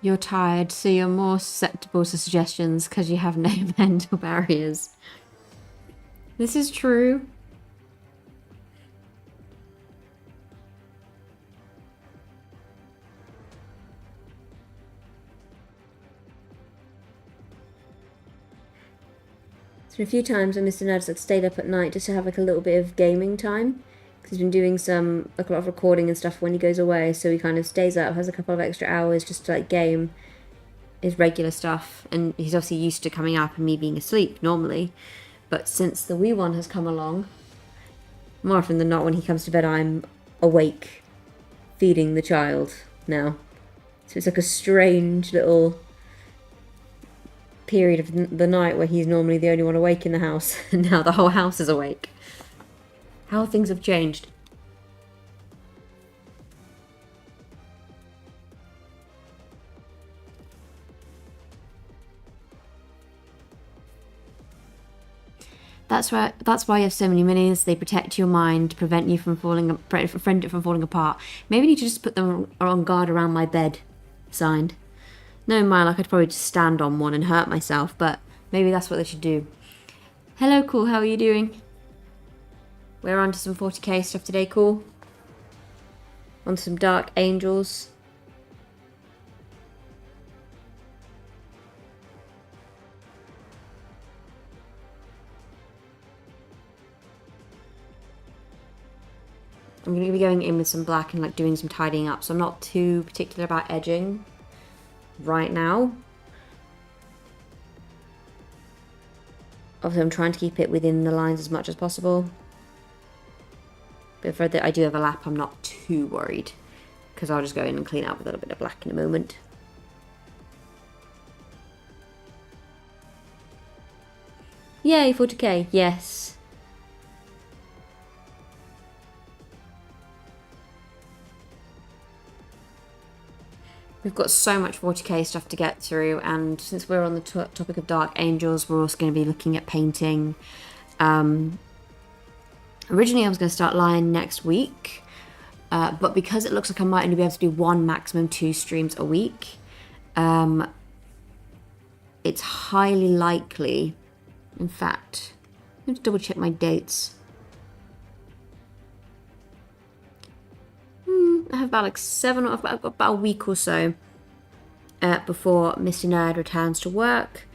You're tired, so you're more susceptible to suggestions because you have no mental barriers. This is true. So a few times when Mr. Nerd's like stayed up at night just to have like a little bit of gaming time. He's been doing like a lot of recording and stuff when he goes away, so he kind of stays up, has a couple of extra hours just to like game his regular stuff. And he's obviously used to coming up and me being asleep normally, but since the wee one has come along, more often than not when he comes to bed I'm awake feeding the child now. So it's like a strange little period of the night where he's normally the only one awake in the house, and now the whole house is awake. How things have changed. That's right. That's why you have so many minis. They protect your mind, prevent it from falling apart. Maybe I need to just put them on guard around my bed. Signed. No, mind, I could probably just stand on one and hurt myself, but maybe that's what they should do. Hello, Cool. How are you doing? We're on to some 40k stuff today, Cool. On to some Dark Angels. I'm going to be going in with some black and like doing some tidying up, so I'm not too particular about edging right now. Obviously I'm trying to keep it within the lines as much as possible. But if I do overlap, I'm not too worried, because I'll just go in and clean up with a little bit of black in a moment. Yay, 40k, yes. We've got so much 40k stuff to get through, and since we're on the topic of Dark Angels, we're also going to be looking at painting. Originally I was going to start Lion next week, but because it looks like I might only be able to do one, maximum 2 streams a week, it's highly likely, in fact, let me double check my dates. I have about like I've got about a week or so before Mr. Nerd returns to work,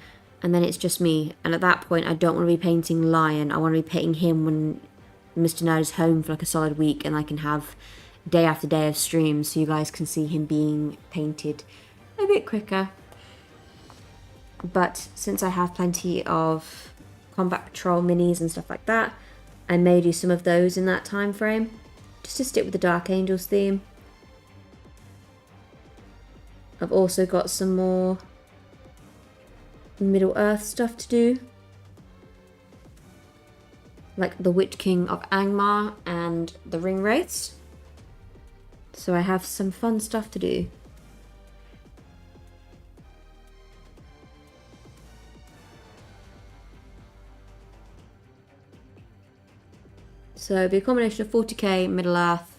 and then it's just me. And at that point, I don't want to be painting Lion. I want to be painting him when Mr. Nerd is home for like a solid week, and I can have day after day of streams, so you guys can see him being painted a bit quicker. But since I have plenty of Combat Patrol minis and stuff like that, I may do some of those in that time frame, just to stick with the Dark Angels theme. I've also got some more Middle Earth stuff to do, like the Witch King of Angmar and the Ring Wraiths. So I have some fun stuff to do. So it'll be a combination of 40k, Middle Earth,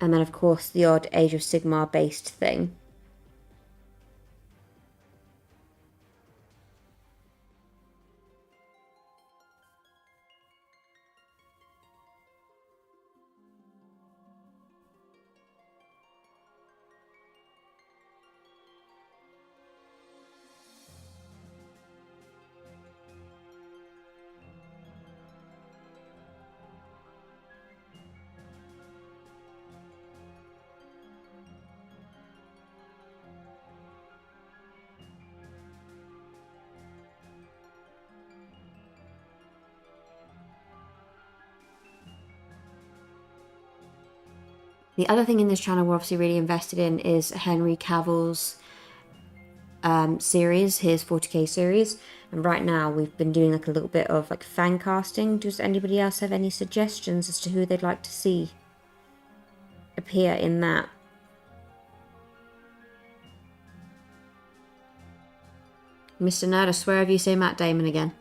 and then of course the odd Age of Sigmar based thing. The other thing in this channel we're obviously really invested in is Henry Cavill's series, his 40k series. And right now we've been doing like a little bit of like fan casting. Does anybody else have any suggestions as to who they'd like to see appear in that? Mr. Nerd, I swear if you say Matt Damon again.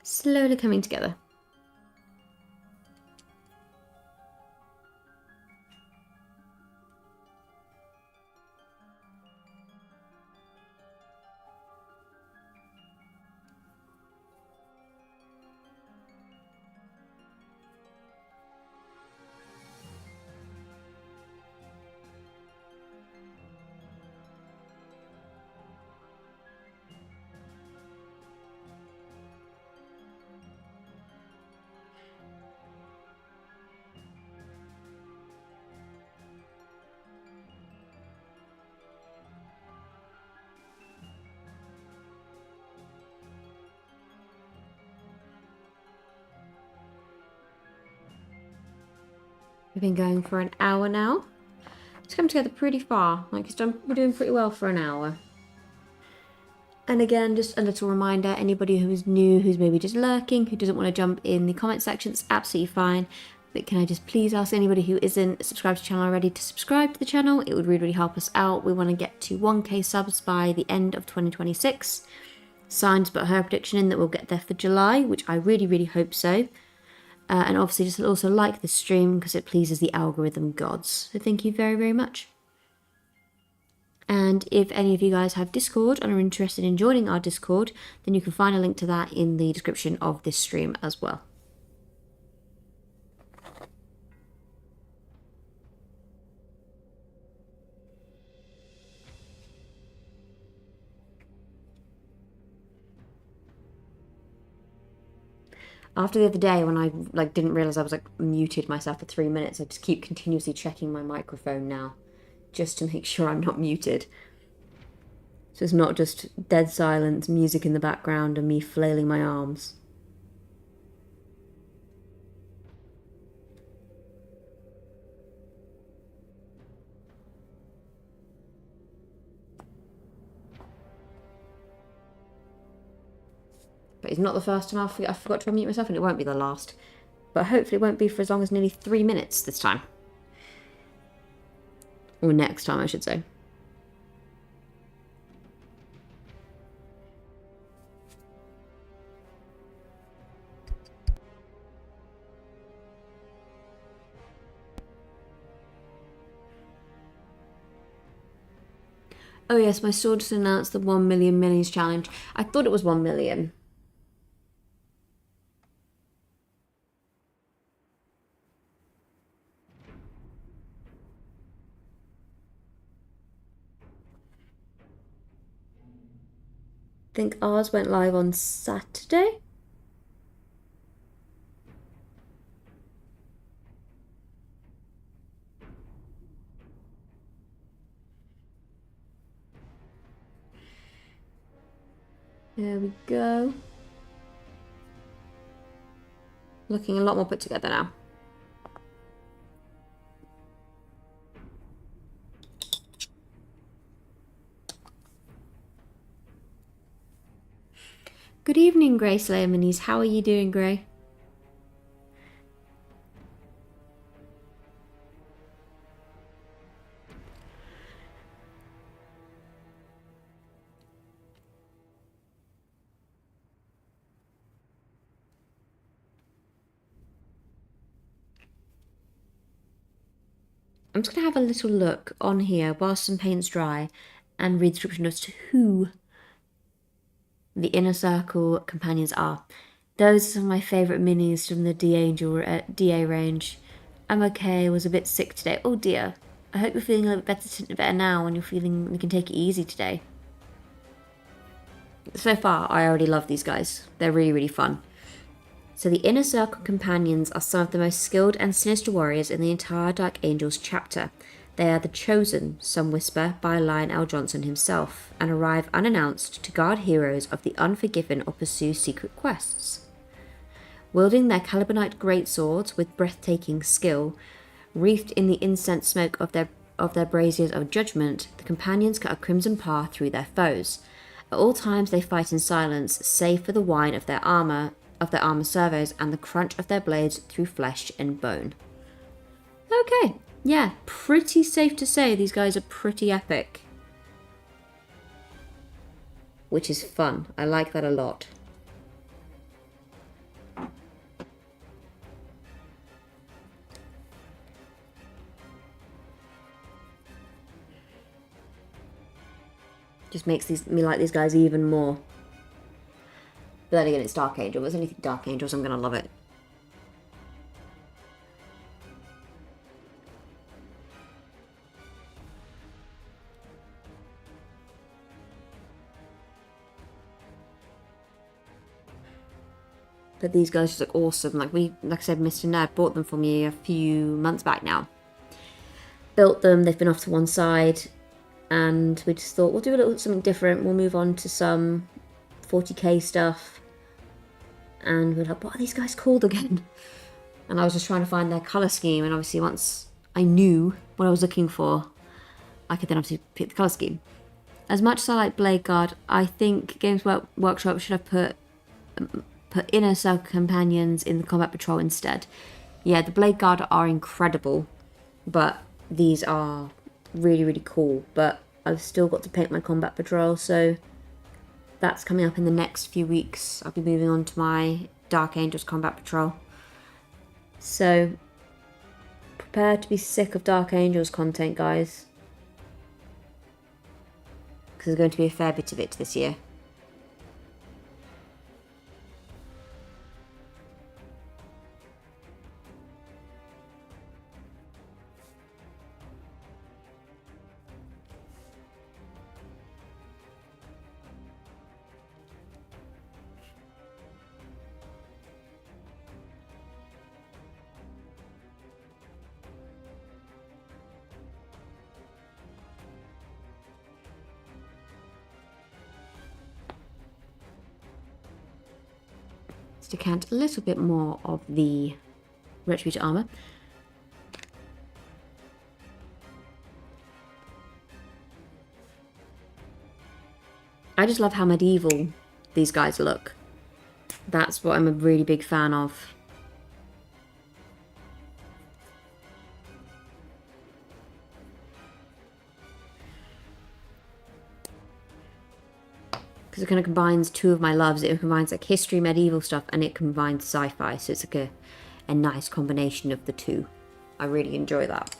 Slowly coming together. We've been going for an hour now. It's come together pretty far. Like, we're doing pretty well for an hour. And again, just a little reminder, anybody who's new, who's maybe just lurking, who doesn't want to jump in the comment section, it's absolutely fine. But can I just please ask anybody who isn't subscribed to the channel already to subscribe to the channel? It would really, really help us out. We want to get to 1k subs by the end of 2026. Signs put her prediction in that we'll get there for July, which I really, really hope so. And obviously just also like this stream because it pleases the algorithm gods. So thank you very, very much. And if any of you guys have Discord and are interested in joining our Discord, then you can find a link to that in the description of this stream as well. After the other day when I didn't realise I was muted myself for 3 minutes, I just keep continuously checking my microphone now, just to make sure I'm not muted. So it's not just dead silence, music in the background, and me flailing my arms. But it's not the first time I forgot to unmute myself, and it won't be the last. But hopefully it won't be for as long as nearly 3 minutes this time. Or next time, I should say. Oh yes, my store just announced the 1 million minis challenge. I thought it was 1 million. I think ours went live on Saturday. There we go. Looking a lot more put together now. Good evening, Grey Slayer Minis. How are you doing, Grey? I'm just going to have a little look on here whilst some paint's dry and read the description as to who the Inner Circle companions are. Those are some of my favourite minis from the DA range. I'm okay, I was a bit sick today. Oh dear. I hope you're feeling a little bit better now and you're feeling you can take it easy today. So far, I already love these guys. They're really, really fun. So the Inner Circle companions are some of the most skilled and sinister warriors in the entire Dark Angels chapter. They are the chosen, some whisper, by Lion L. Johnson himself, and arrive unannounced to guard heroes of the unforgiven or pursue secret quests. Wielding their Calibanite greatswords with breathtaking skill, wreathed in the incense smoke of their braziers of judgment, the companions cut a crimson path through their foes. At all times they fight in silence, save for the whine of their armor servos and the crunch of their blades through flesh and bone. Okay, yeah, pretty safe to say these guys are pretty epic. Which is fun. I like that a lot. Just makes me like these guys even more. But then again, it's Dark Angel. If there's anything Dark Angels, I'm going to love it. But these guys just look awesome. Like I said, Mr. Nerd bought them for me a few months back now. Built them, they've been off to one side. And we just thought, we'll do a little something different. We'll move on to some 40k stuff. And we're like, what are these guys called again? And I was just trying to find their colour scheme, and obviously once I knew what I was looking for, I could then obviously pick the colour scheme. As much as I like Blade Guard, I think Games Workshop should have put Inner Circle Companions in the Combat Patrol instead. Yeah, the Blade Guard are incredible, but these are really, really cool. But I've still got to paint my Combat Patrol, so that's coming up in the next few weeks. I'll be moving on to my Dark Angels Combat Patrol. So, prepare to be sick of Dark Angels content, guys. Because there's going to be a fair bit of it this year. Decant a little bit more of the Retributor armor. I just love how medieval these guys look. That's what I'm a really big fan of. Because it kind of combines two of my loves. It combines like history, medieval stuff, and it combines sci-fi. So it's like a nice combination of the two. I really enjoy that.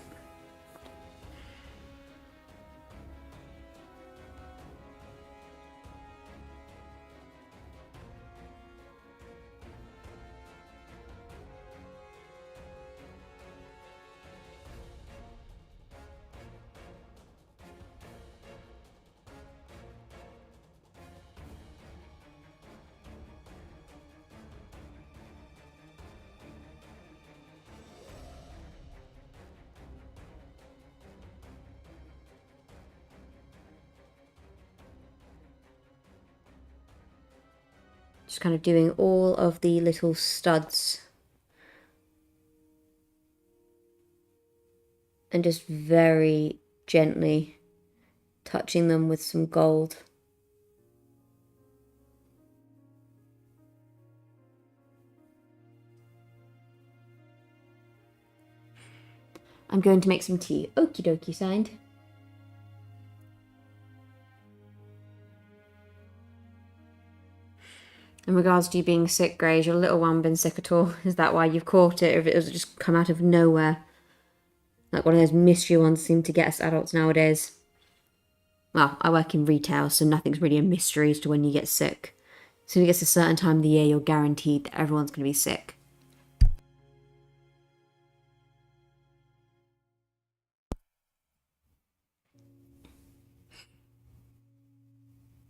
Just kind of doing all of the little studs. And just very gently touching them with some gold. I'm going to make some tea. Okie dokie, signed. In regards to you being sick, Gray, has your little one been sick at all? Is that why you've caught it? Or if it was just come out of nowhere? Like one of those mystery ones seem to get us adults nowadays. Well, I work in retail, so nothing's really a mystery as to when you get sick. So when it gets a certain time of the year, you're guaranteed that everyone's going to be sick.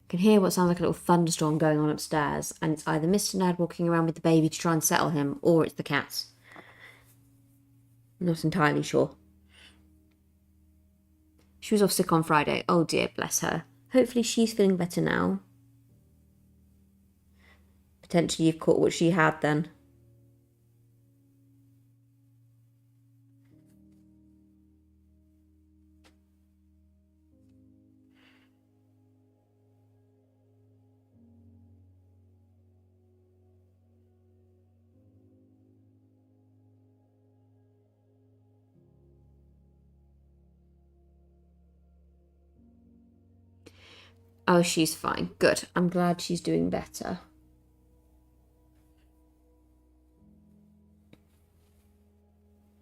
Can hear what sounds like a little thunderstorm going on upstairs, and it's either Mr. Ned walking around with the baby to try and settle him, or it's the cats. I'm not entirely sure. She was off sick on Friday. Oh dear, bless her. Hopefully she's feeling better now. Potentially you've caught what she had then. Oh, she's fine. Good. I'm glad she's doing better.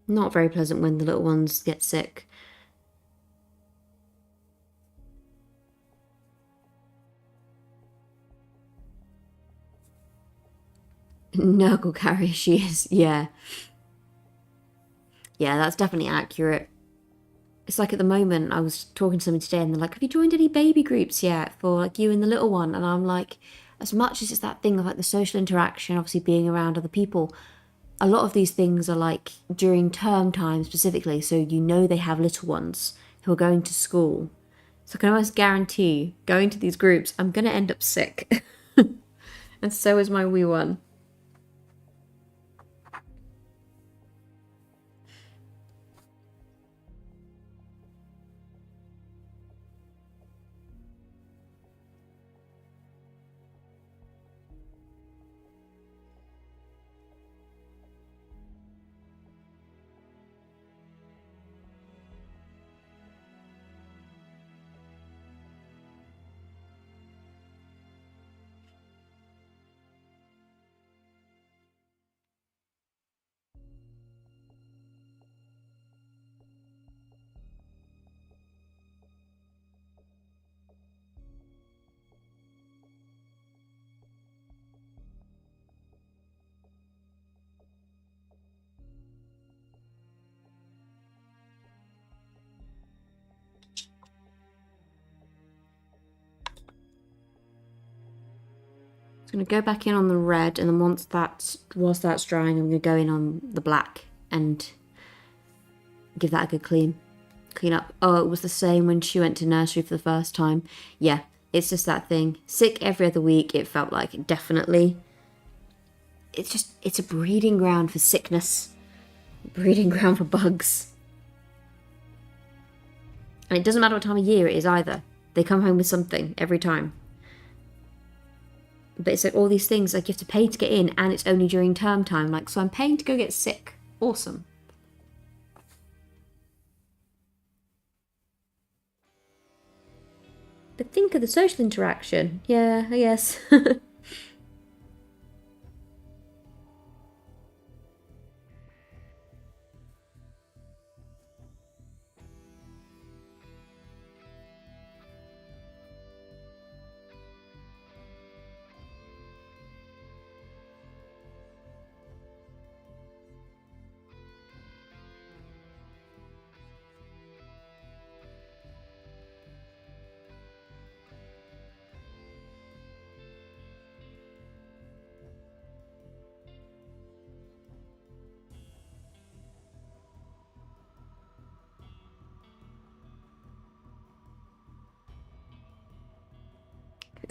Not very pleasant when the little ones get sick. Nurgle carrier she is, yeah. Yeah, that's definitely accurate. It's like at the moment, I was talking to somebody today and they're like, have you joined any baby groups yet for like you and the little one? And I'm like, as much as it's that thing of like the social interaction, obviously being around other people, a lot of these things are like during term time specifically, so you know they have little ones who are going to school. So I can almost guarantee going to these groups, I'm going to end up sick. And so is my wee one. I'm going to go back in on the red, and then whilst that's drying, I'm going to go in on the black and give that a good clean up. Oh, it was the same when she went to nursery for the first time. Yeah, it's just that thing. Sick every other week, it felt like, definitely. It's a breeding ground for sickness. Breeding ground for bugs. And it doesn't matter what time of year it is either. They come home with something every time. But it's like all these things, like you have to pay to get in, and it's only during term time. Like, so I'm paying to go get sick. Awesome. But think of the social interaction. Yeah, I guess.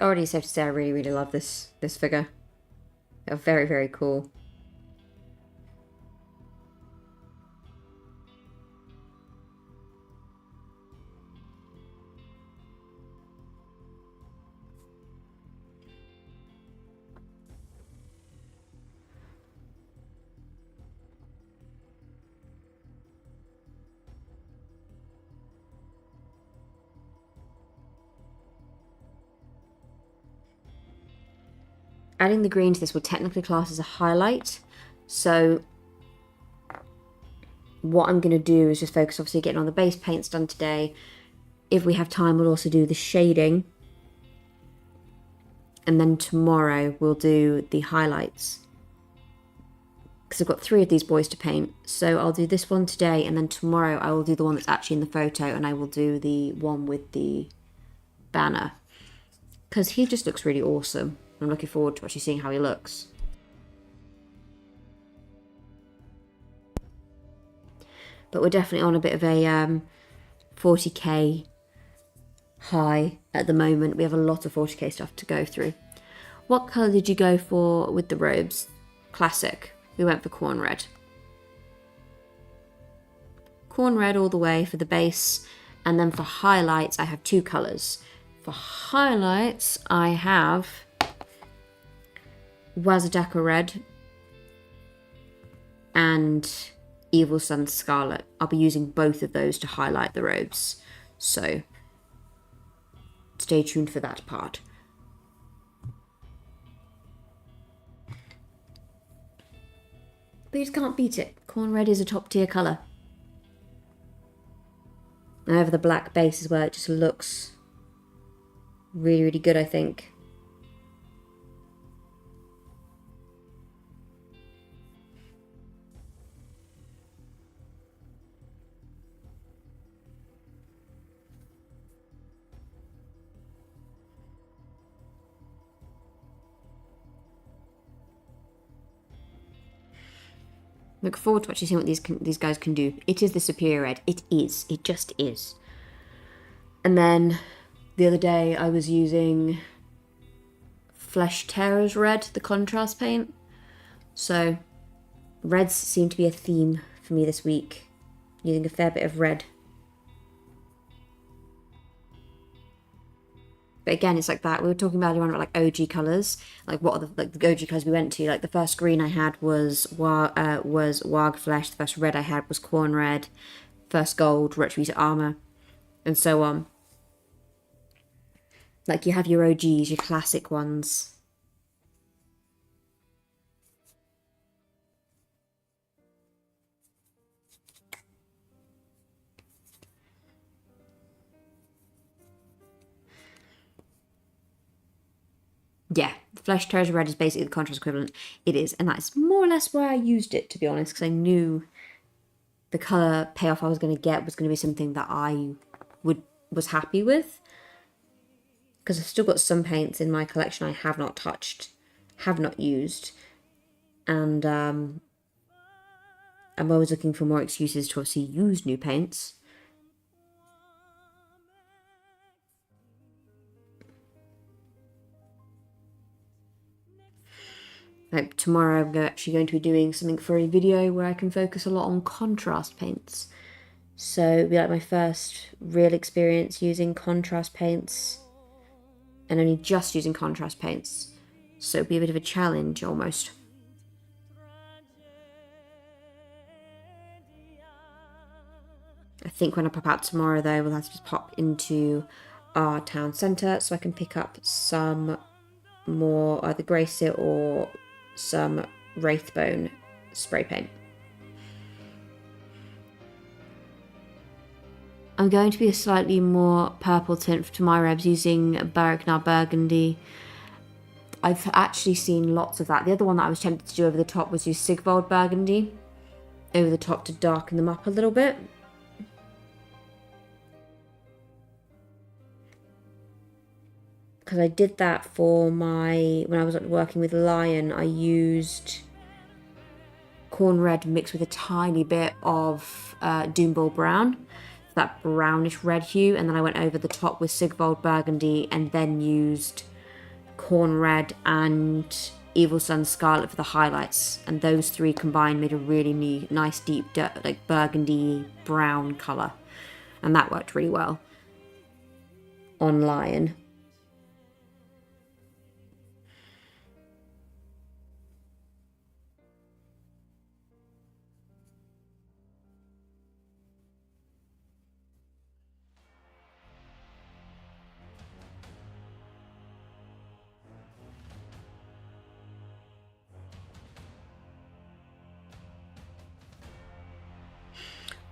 Already safe to say I really, really love this figure. They're very, very cool. Adding the green to this will technically class as a highlight. So what I'm going to do is just focus, obviously, getting all the base paints done today. If we have time, we'll also do the shading. And then tomorrow we'll do the highlights. Because I've got 3 of these boys to paint. So I'll do this one today, and then tomorrow I will do the one that's actually in the photo, and I will do the one with the banner. Because he just looks really awesome. I'm looking forward to actually seeing how he looks. But we're definitely on a bit of a 40k high at the moment. We have a lot of 40k stuff to go through. What colour did you go for with the robes? Classic. We went for corn red. Corn red all the way for the base. And then for highlights, I have 2 colours. For highlights, I have Wazadaka red and Evil Sun Scarlet. I'll be using both of those to highlight the robes. So stay tuned for that part. But you just can't beat it. Corn red is a top tier colour. And over the black base is where it just looks really, really good, I think. Look forward to actually seeing what these guys can do. It is the superior red. It is. It just is. And then the other day I was using Flesh Terror's red, the contrast paint. So reds seem to be a theme for me this week. Using a fair bit of red. But again, it's like that. We were talking earlier on about like OG colours. Like what are the OG colours we went to? Like the first green I had was Warg Flesh. The first red I had was Corn Red. First gold, Retributor Armour, and so on. Like you have your OGs, your classic ones. Yeah, the Flesh Terror's red is basically the contrast equivalent. It is, and that's more or less why I used it, to be honest, because I knew the colour payoff I was going to get was going to be something that I was happy with. Because I've still got some paints in my collection I have not touched. have not used, and I'm always looking for more excuses to obviously use new paints. Like tomorrow I'm actually going to be doing something for a video where I can focus a lot on contrast paints. So it'll be like my first real experience using contrast paints, and only just using contrast paints. So it'll be a bit of a challenge almost. I think when I pop out tomorrow though, we'll have to just pop into our town centre so I can pick up some more either Gracie or some Wraithbone spray paint. I'm going to be a slightly more purple tint for my rebs using Bergnar Burgundy. I've actually seen lots of that. The other one that I was tempted to do over the top was use Sigvald Burgundy over the top to darken them up a little bit. Because I did that for when I was working with Lion, I used Corn Red mixed with a tiny bit of Doomball Brown, that brownish red hue, and then I went over the top with Sigvald Burgundy and then used Corn Red and Evil Sun Scarlet for the highlights, and those three combined made a really nice deep like burgundy brown colour, and that worked really well on Lion.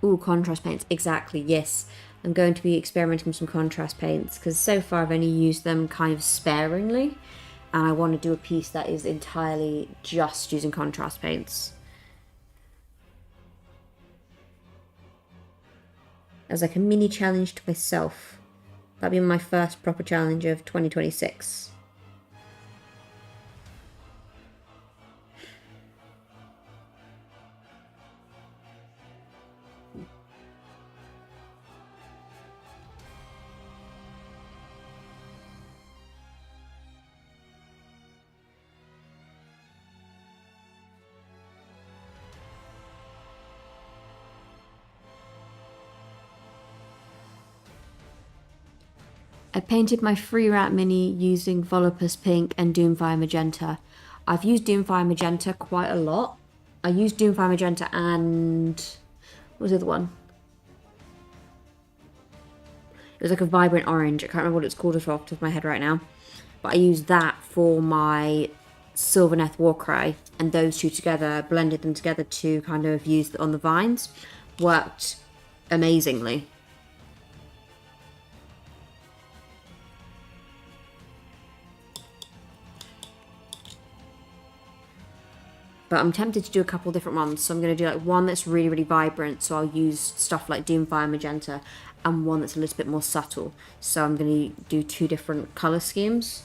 Ooh, contrast paints, exactly, yes. I'm going to be experimenting with some contrast paints because so far I've only used them kind of sparingly, and I want to do a piece that is entirely just using contrast paints. As like a mini challenge to myself. That'll be my first proper challenge of 2026. I painted my Free Rat Mini using Volupus Pink and Doomfire Magenta. I've used Doomfire Magenta quite a lot. I used Doomfire Magenta and... what was the other one? It was like a vibrant orange. I can't remember what it's called off the top of my head right now. But I used that for my Sylvaneth Warcry, and those two together, blended them together to kind of use on the vines. Worked amazingly. But I'm tempted to do a couple different ones. So I'm going to do like one that's really vibrant. So I'll use stuff like Doomfire Magenta, and one that's a little bit more subtle. So I'm going to do two different colour schemes.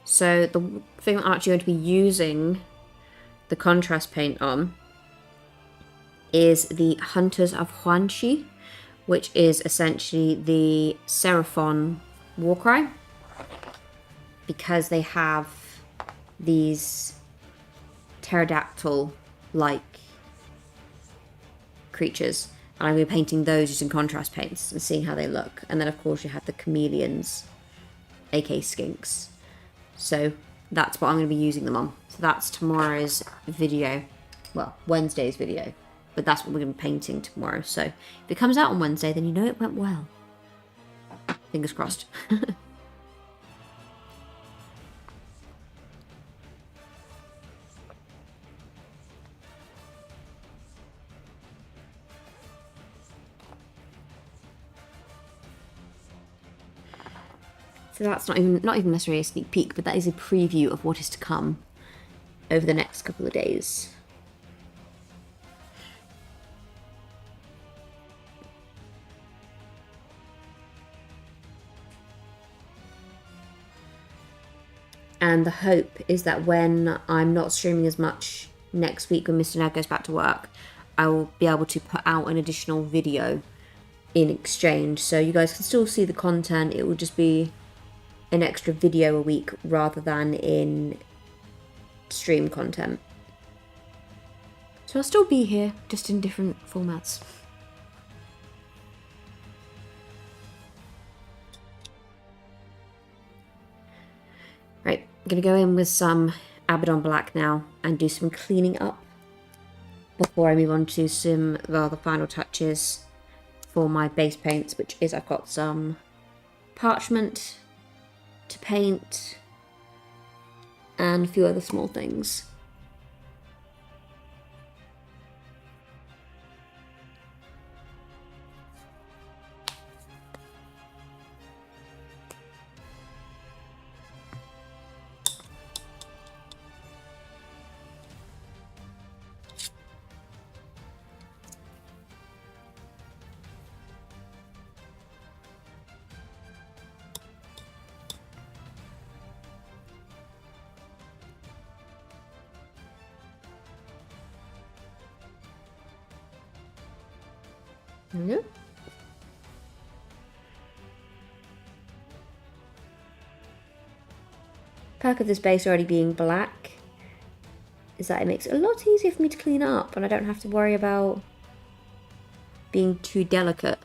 So the thing I'm actually going to be using the contrast paint on is the Hunters of Huanxi, which is essentially the Seraphon Warcry, because they have these pterodactyl-like creatures. And I'm going to be painting those using contrast paints and seeing how they look. And then of course you have the chameleons, aka skinks. So that's what I'm going to be using them on. So that's tomorrow's video. Well, Wednesday's video. But that's what we're going to be painting tomorrow. So if it comes out on Wednesday, then you know it went well. Fingers crossed. So that's not even necessarily a sneak peek, but that is a preview of what is to come over the next couple of days. And the hope is that when I'm not streaming as much next week, when Mr. Ned goes back to work, I will be able to put out an additional video in exchange. So you guys can still see the content. It will just be an extra video a week rather than in stream content. So I'll still be here, just in different formats. Right, I'm gonna go in with some Abaddon Black now and do some cleaning up before I move on to some, well, the final touches for my base paints, which is I've got some parchment to paint and a few other small things. There we go. Perk of this base already being black is that it makes it a lot easier for me to clean up and I don't have to worry about being too delicate.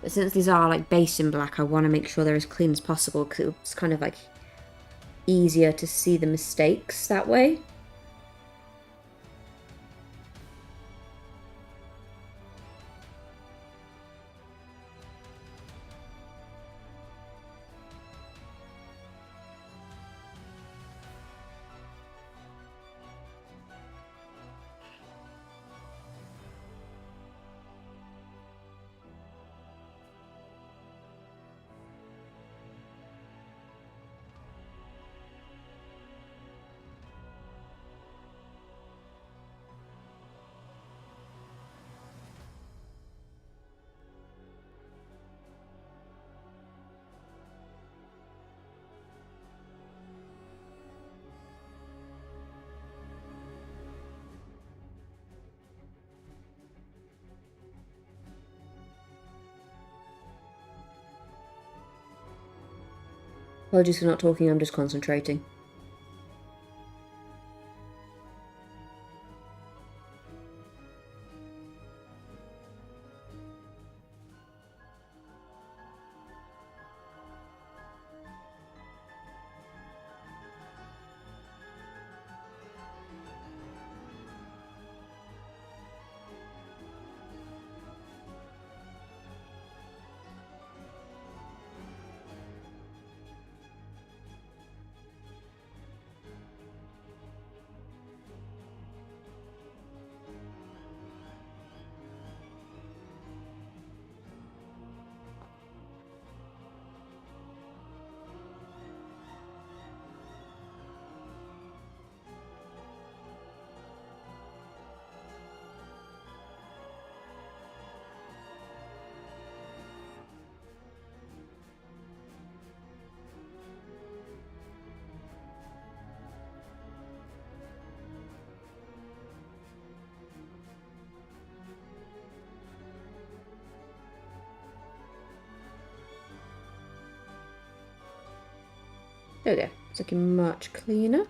But since these are like base in black, I want to make sure they're as clean as possible because it's kind of like easier to see the mistakes that way. Apologies for not talking, I'm just concentrating. There we go. It's looking much cleaner.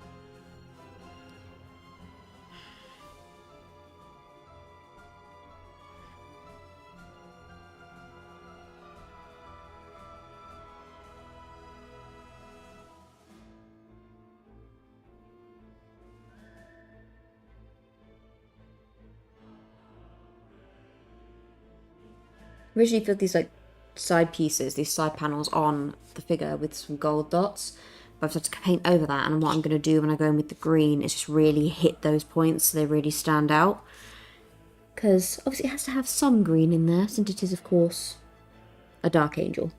Originally filled these like side pieces, these side panels on the figure with some gold dots. But I've had to paint over that, and what I'm going to do when I go in with the green is just really hit those points so they really stand out. Because obviously it has to have some green in there, since it is, of course, a Dark Angel.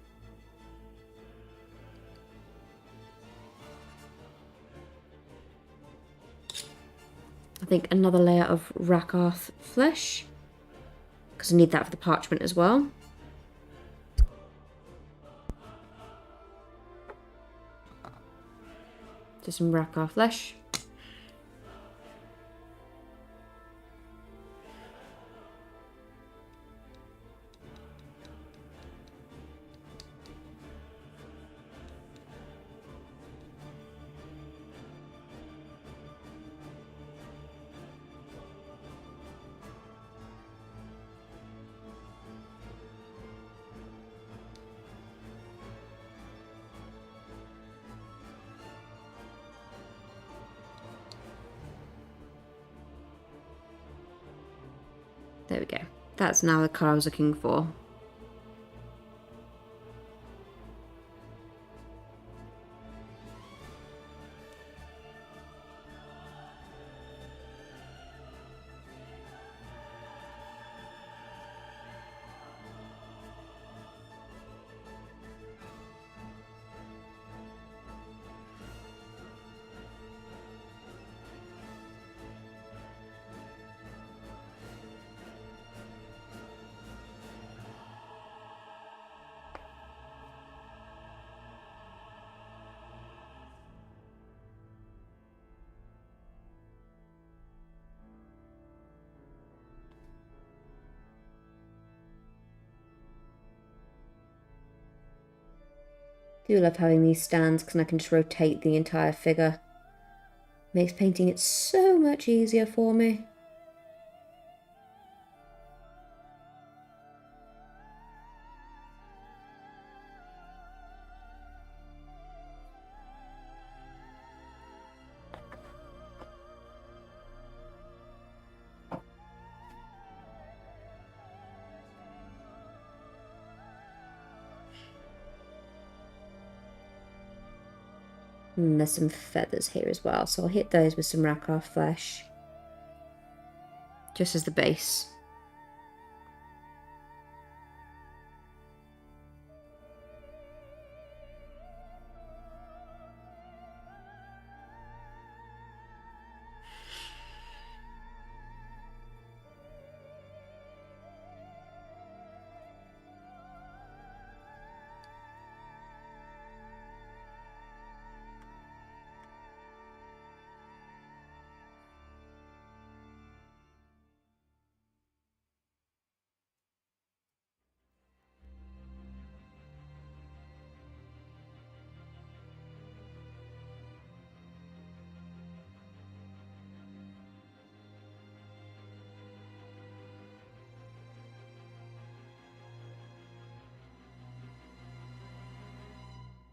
I think another layer of Rakarth flesh, because I need that for the parchment as well. So some Rakarth flesh. There we go. That's now the colour I was looking for. I do love having these stands because I can just rotate the entire figure. Makes painting it so much easier for me. And there's some feathers here as well, so I'll hit those with some Rakarth flesh. Just as the base.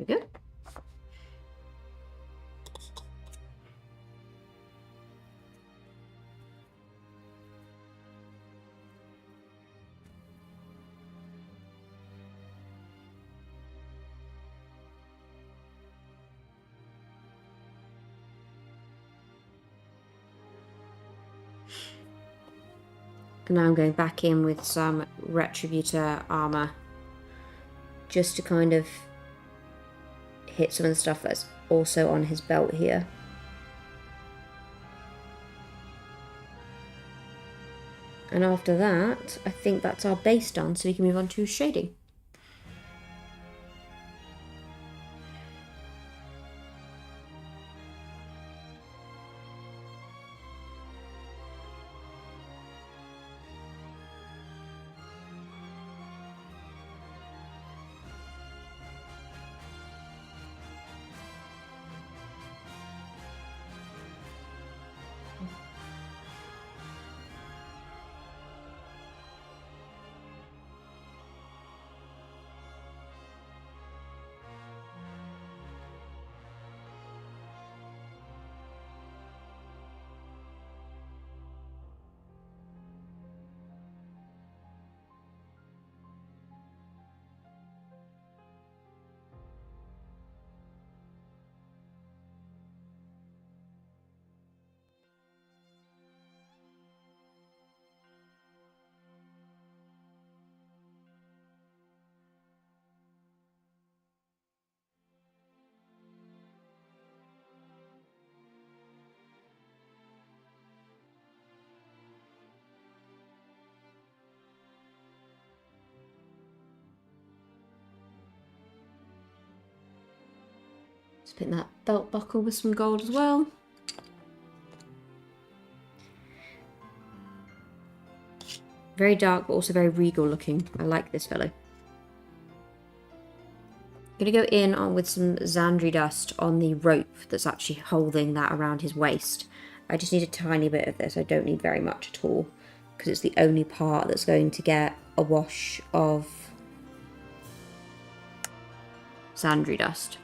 There we go. And now I'm going back in with some Retributor armor, just to kind of hit some of the stuff that's also on his belt here. And after that, I think that's our base done, so we can move on to shading. Just put that belt buckle with some gold as well. Very dark, but also very regal looking. I like this fellow. I'm going to go in on with some Xandri dust on the rope that's actually holding that around his waist. I just need a tiny bit of this. I don't need very much at all, because it's the only part that's going to get a wash of Xandri dust.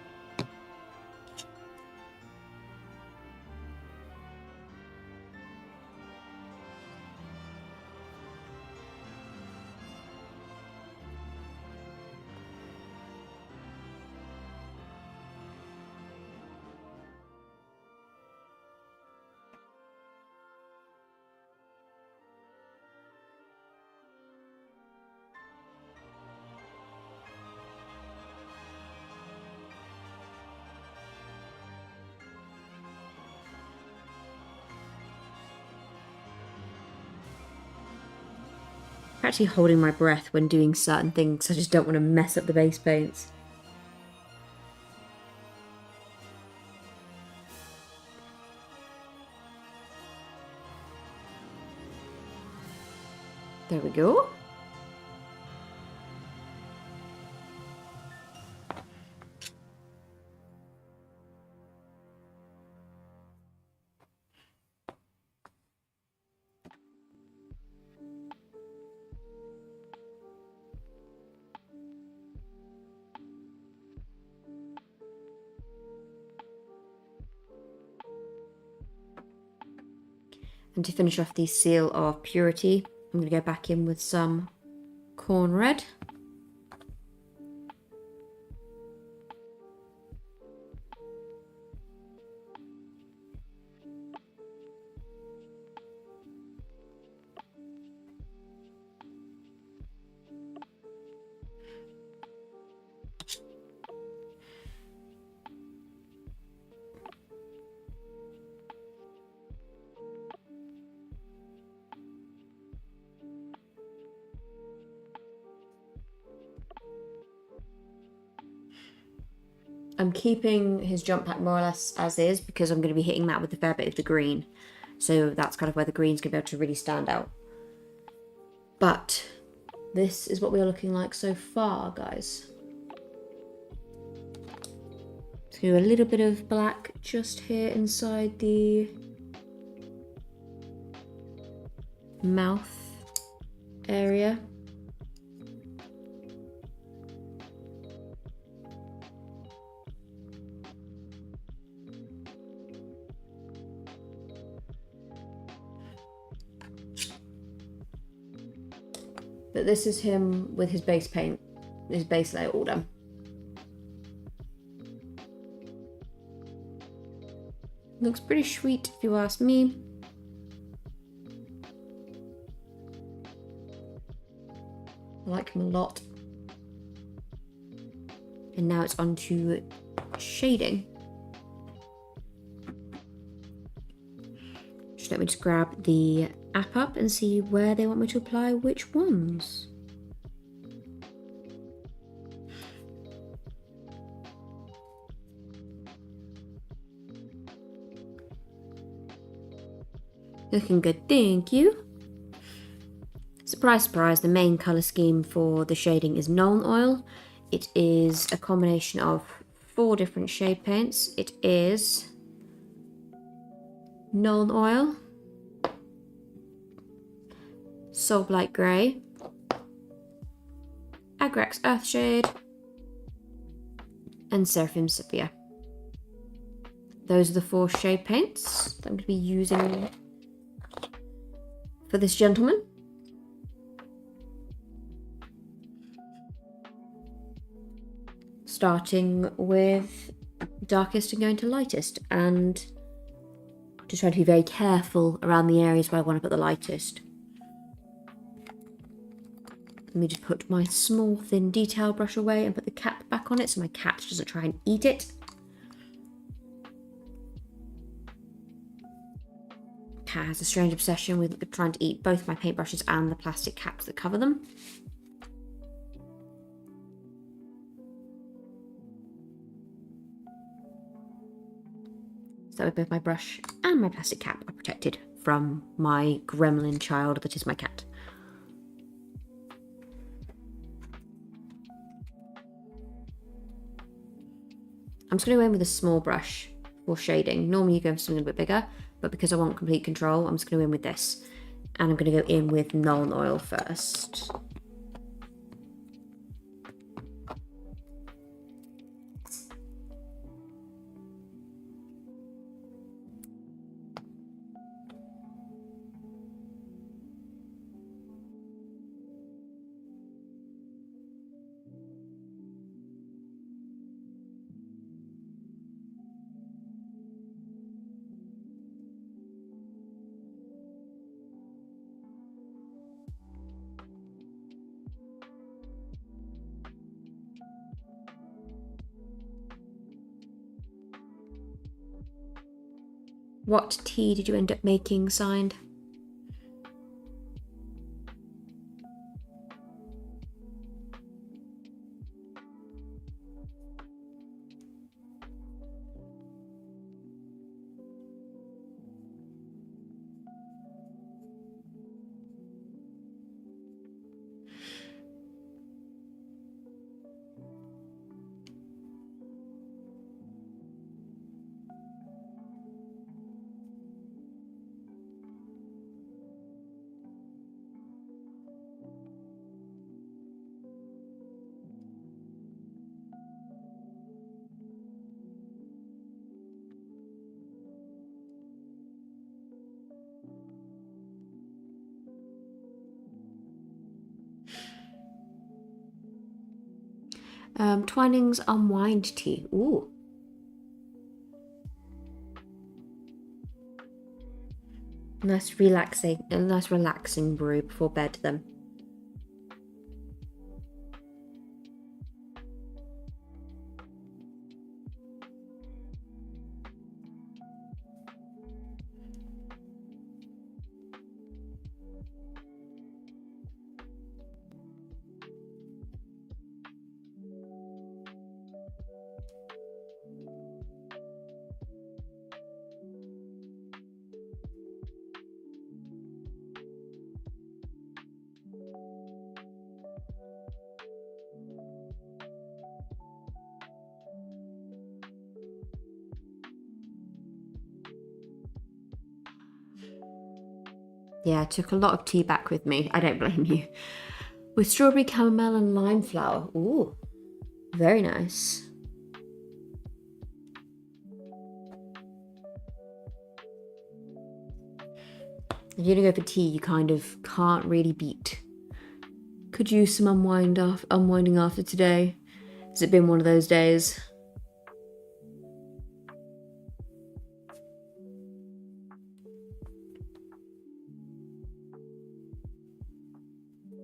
I'm actually holding my breath when doing certain things. I just don't want to mess up the base paints. There we go. And to finish off the seal of purity, I'm going to go back in with some corn red. I'm keeping his jump pack more or less as is because I'm going to be hitting that with a fair bit of the green. So that's kind of where the green's going to be able to really stand out. But this is what we are looking like so far, guys. Let's do a little bit of black just here inside the mouth area. But this is him with his base paint, his base layer all done. Looks pretty sweet if you ask me. I like him a lot. And now it's on to shading. Let me just grab the app up and see where they want me to apply which ones. Looking good, thank you. Surprise, surprise, the main colour scheme for the shading is Nuln Oil. It is a combination of 4 different shade paints. It is Nuln Oil, Soulblight Grey, Agrax Earthshade, and Seraphim Sepia. Those are the 4 shade paints that I'm going to be using for this gentleman. Starting with darkest and going to lightest, and just trying to be very careful around the areas where I want to put the lightest. Let me just put my small thin detail brush away and put the cap back on it so my cat doesn't try and eat it. Cat has a strange obsession with trying to eat both my paintbrushes and the plastic caps that cover them. that way both my brush and my plastic cap are protected from my gremlin child that is my cat. I'm just going to go in with a small brush for shading. Normally you go for something a bit bigger, but because I want complete control, I'm just going to go in with this. And I'm going to go in with Nuln Oil first. What tea did you end up making, signed? Twining's Unwind tea. Ooh. Nice relaxing brew before bed then. Yeah, I took a lot of tea back with me. I don't blame you. With strawberry, chamomile and lime flower. Ooh, very nice. If you're gonna go for tea, you kind of can't really beat. Could use some unwinding after today. Has it been one of those days?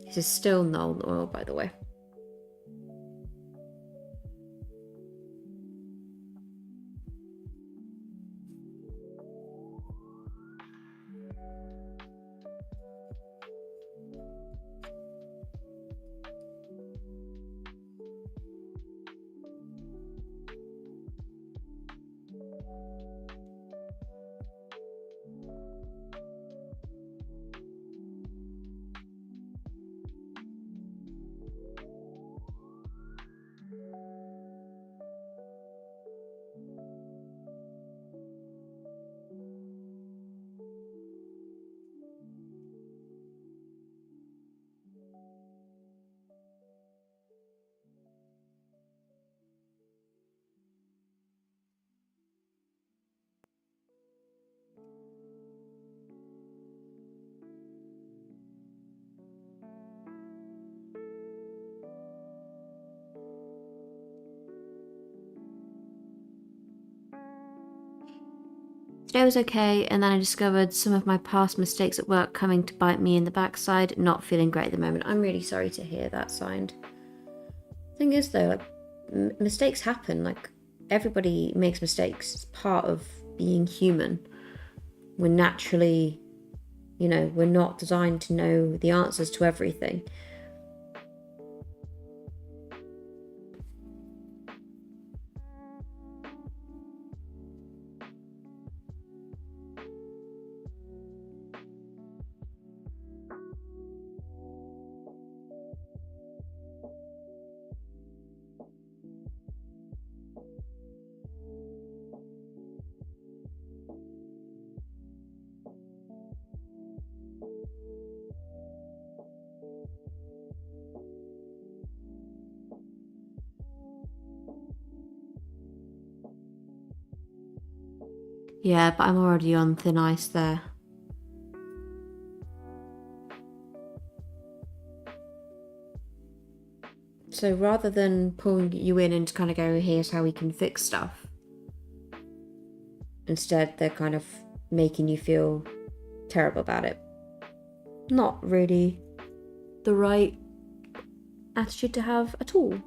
This is still Nuln Oil, by the way. Today was okay, and then I discovered some of my past mistakes at work coming to bite me in the backside. Not feeling great at the moment. I'm really sorry to hear that, signed. Thing is though, like, mistakes happen. Like, everybody makes mistakes. It's part of being human. We're naturally, we're not designed to know the answers to everything. Yeah, but I'm already on thin ice there. So rather than pulling you in and kind of go, here's how we can fix stuff, instead they're kind of making you feel terrible about it. Not really the right attitude to have at all.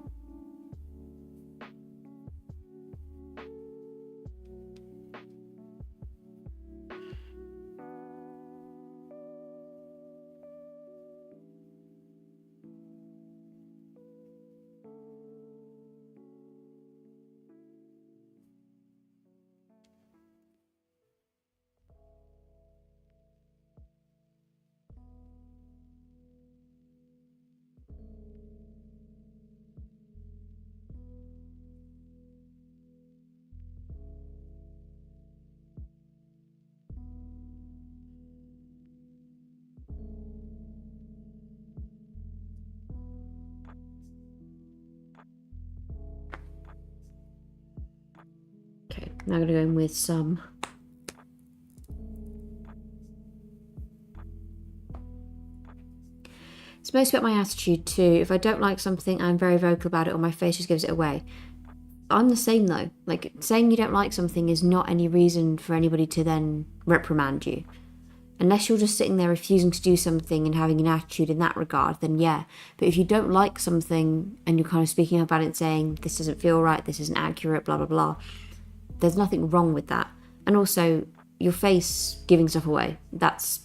Okay, now I'm going to go in with some it's mostly about my attitude too. If I don't like something, I'm very vocal about it, or my face just gives it away. I'm the same though. Like, saying you don't like something is not any reason for anybody to then reprimand you. Unless you're just sitting there refusing to do something and having an attitude in that regard, then yeah. But if you don't like something and you're kind of speaking about it and saying, this doesn't feel right, this isn't accurate, blah, blah, blah, there's nothing wrong with that. And also, your face giving stuff away. That's,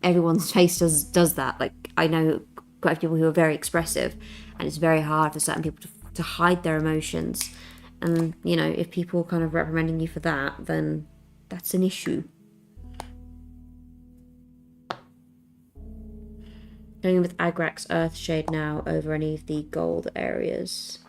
everyone's face does that. Like, I know quite a few people who are very expressive, and it's very hard for certain people to hide their emotions. And, you know, if people are kind of reprimanding you for that, then that's an issue. Going with Agrax Earthshade now over any of the gold areas.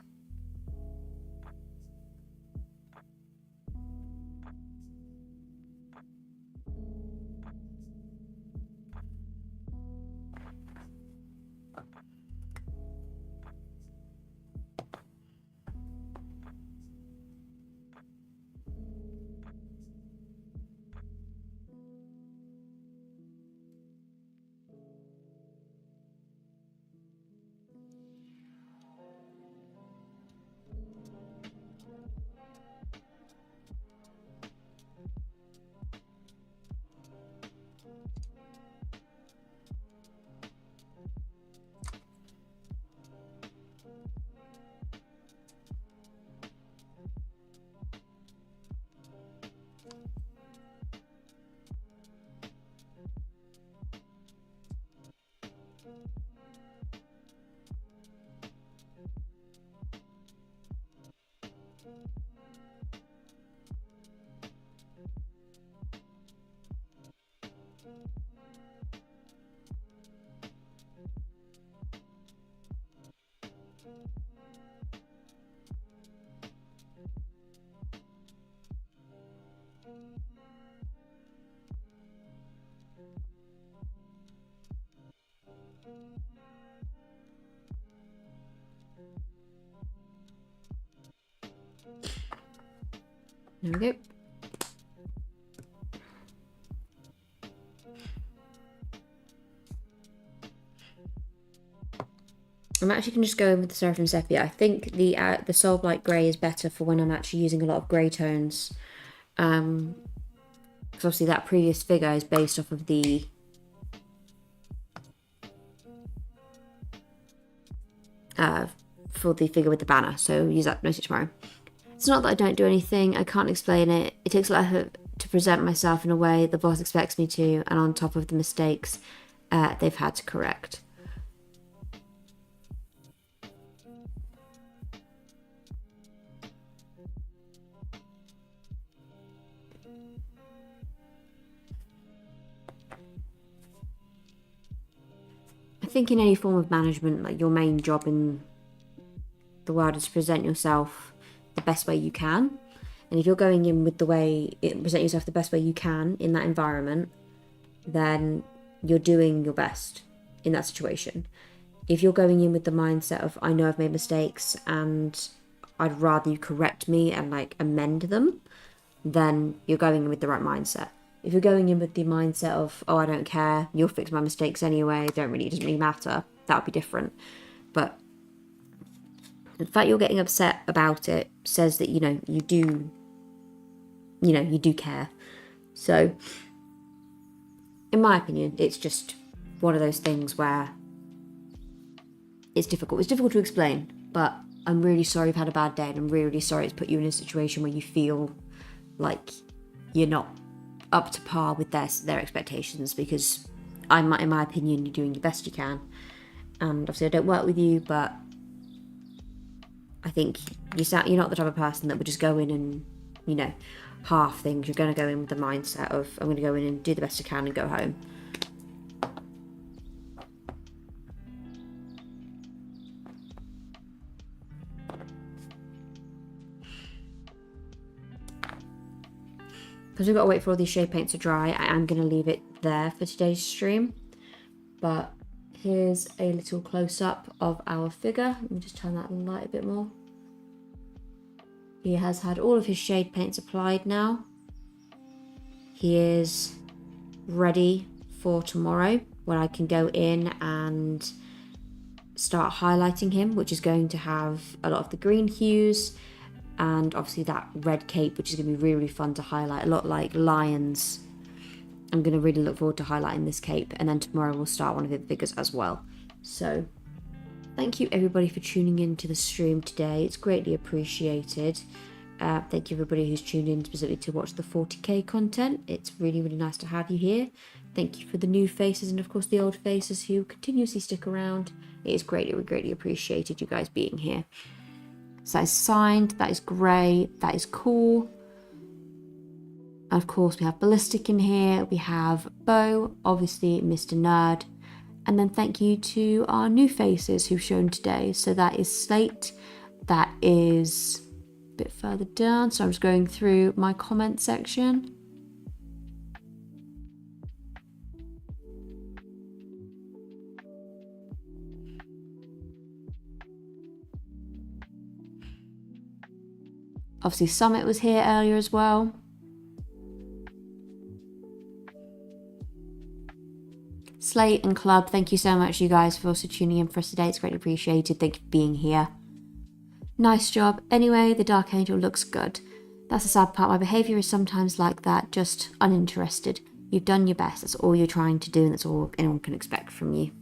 There we go. I'm actually going to just go in with the Seraphim Sepia. I think the Soul Blight Grey is better for when I'm actually using a lot of grey tones. Because obviously that previous figure is based off of the for the figure with the banner, so use that mostly tomorrow. It's not that I don't do anything, I can't explain it. It takes a lot of effort to present myself in a way the boss expects me to, and on top of the mistakes they've had to correct. I think in any form of management, like, your main job in the world is to present yourself the best way you can. And if you're going in with the way, present yourself the best way you can in that environment, then you're doing your best in that situation. If you're going in with the mindset of, I know I've made mistakes and I'd rather you correct me and like amend them, then you're going in with the right mindset. If you're going in with the mindset of, oh, I don't care, you'll fix my mistakes anyway, it doesn't really matter, that would be different. But the fact you're getting upset about it says that, you do care. So, in my opinion, it's just one of those things where it's difficult. It's difficult to explain, but I'm really sorry you've had a bad day, and I'm really, really sorry it's put you in a situation where you feel like you're not up to par with their expectations, because in my opinion, you're doing the best you can. And obviously I don't work with you, but I think you're not the type of person that would just go in and, half things. You're going to go in with the mindset of, I'm going to go in and do the best I can and go home. Because we've got to wait for all these shade paints to dry, I am going to leave it there for today's stream. But here's a little close-up of our figure. Let me just turn that light a bit more. He has had all of his shade paints applied now. He is ready for tomorrow, when I can go in and start highlighting him, which is going to have a lot of the green hues, and obviously that red cape, which is going to be really, really fun to highlight, a lot like lions. I'm going to really look forward to highlighting this cape, and then tomorrow we'll start one of the figures as well. So thank you everybody for tuning in to the stream today. It's greatly appreciated. Thank you everybody who's tuned in specifically to watch the 40k content. It's really, really nice to have you here. Thank you for the new faces, and of course the old faces who continuously stick around. It is greatly, greatly appreciated, you guys being here. So that is signed, that is grey, that is cool. And of course we have Ballistic in here, we have Bo, obviously Mr. Nerd. And then thank you to our new faces who've shown today. So that is Slate, that is a bit further down. So I'm just going through my comment section. Obviously Summit was here earlier as well. Slate and Club, thank you so much you guys for also tuning in for us today. It's greatly appreciated. Thank you for being here. Nice job. Anyway, the Dark Angel looks good. That's the sad part. My behaviour is sometimes like that, just uninterested. You've done your best. That's all you're trying to do, and that's all anyone can expect from you.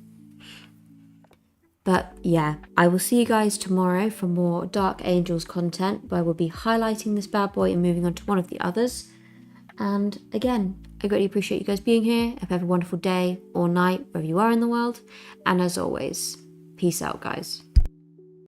But yeah, I will see you guys tomorrow for more Dark Angels content, where we'll be highlighting this bad boy and moving on to one of the others. And again, I greatly appreciate you guys being here. Hope you have a wonderful day or night, wherever you are in the world. And as always, peace out, guys.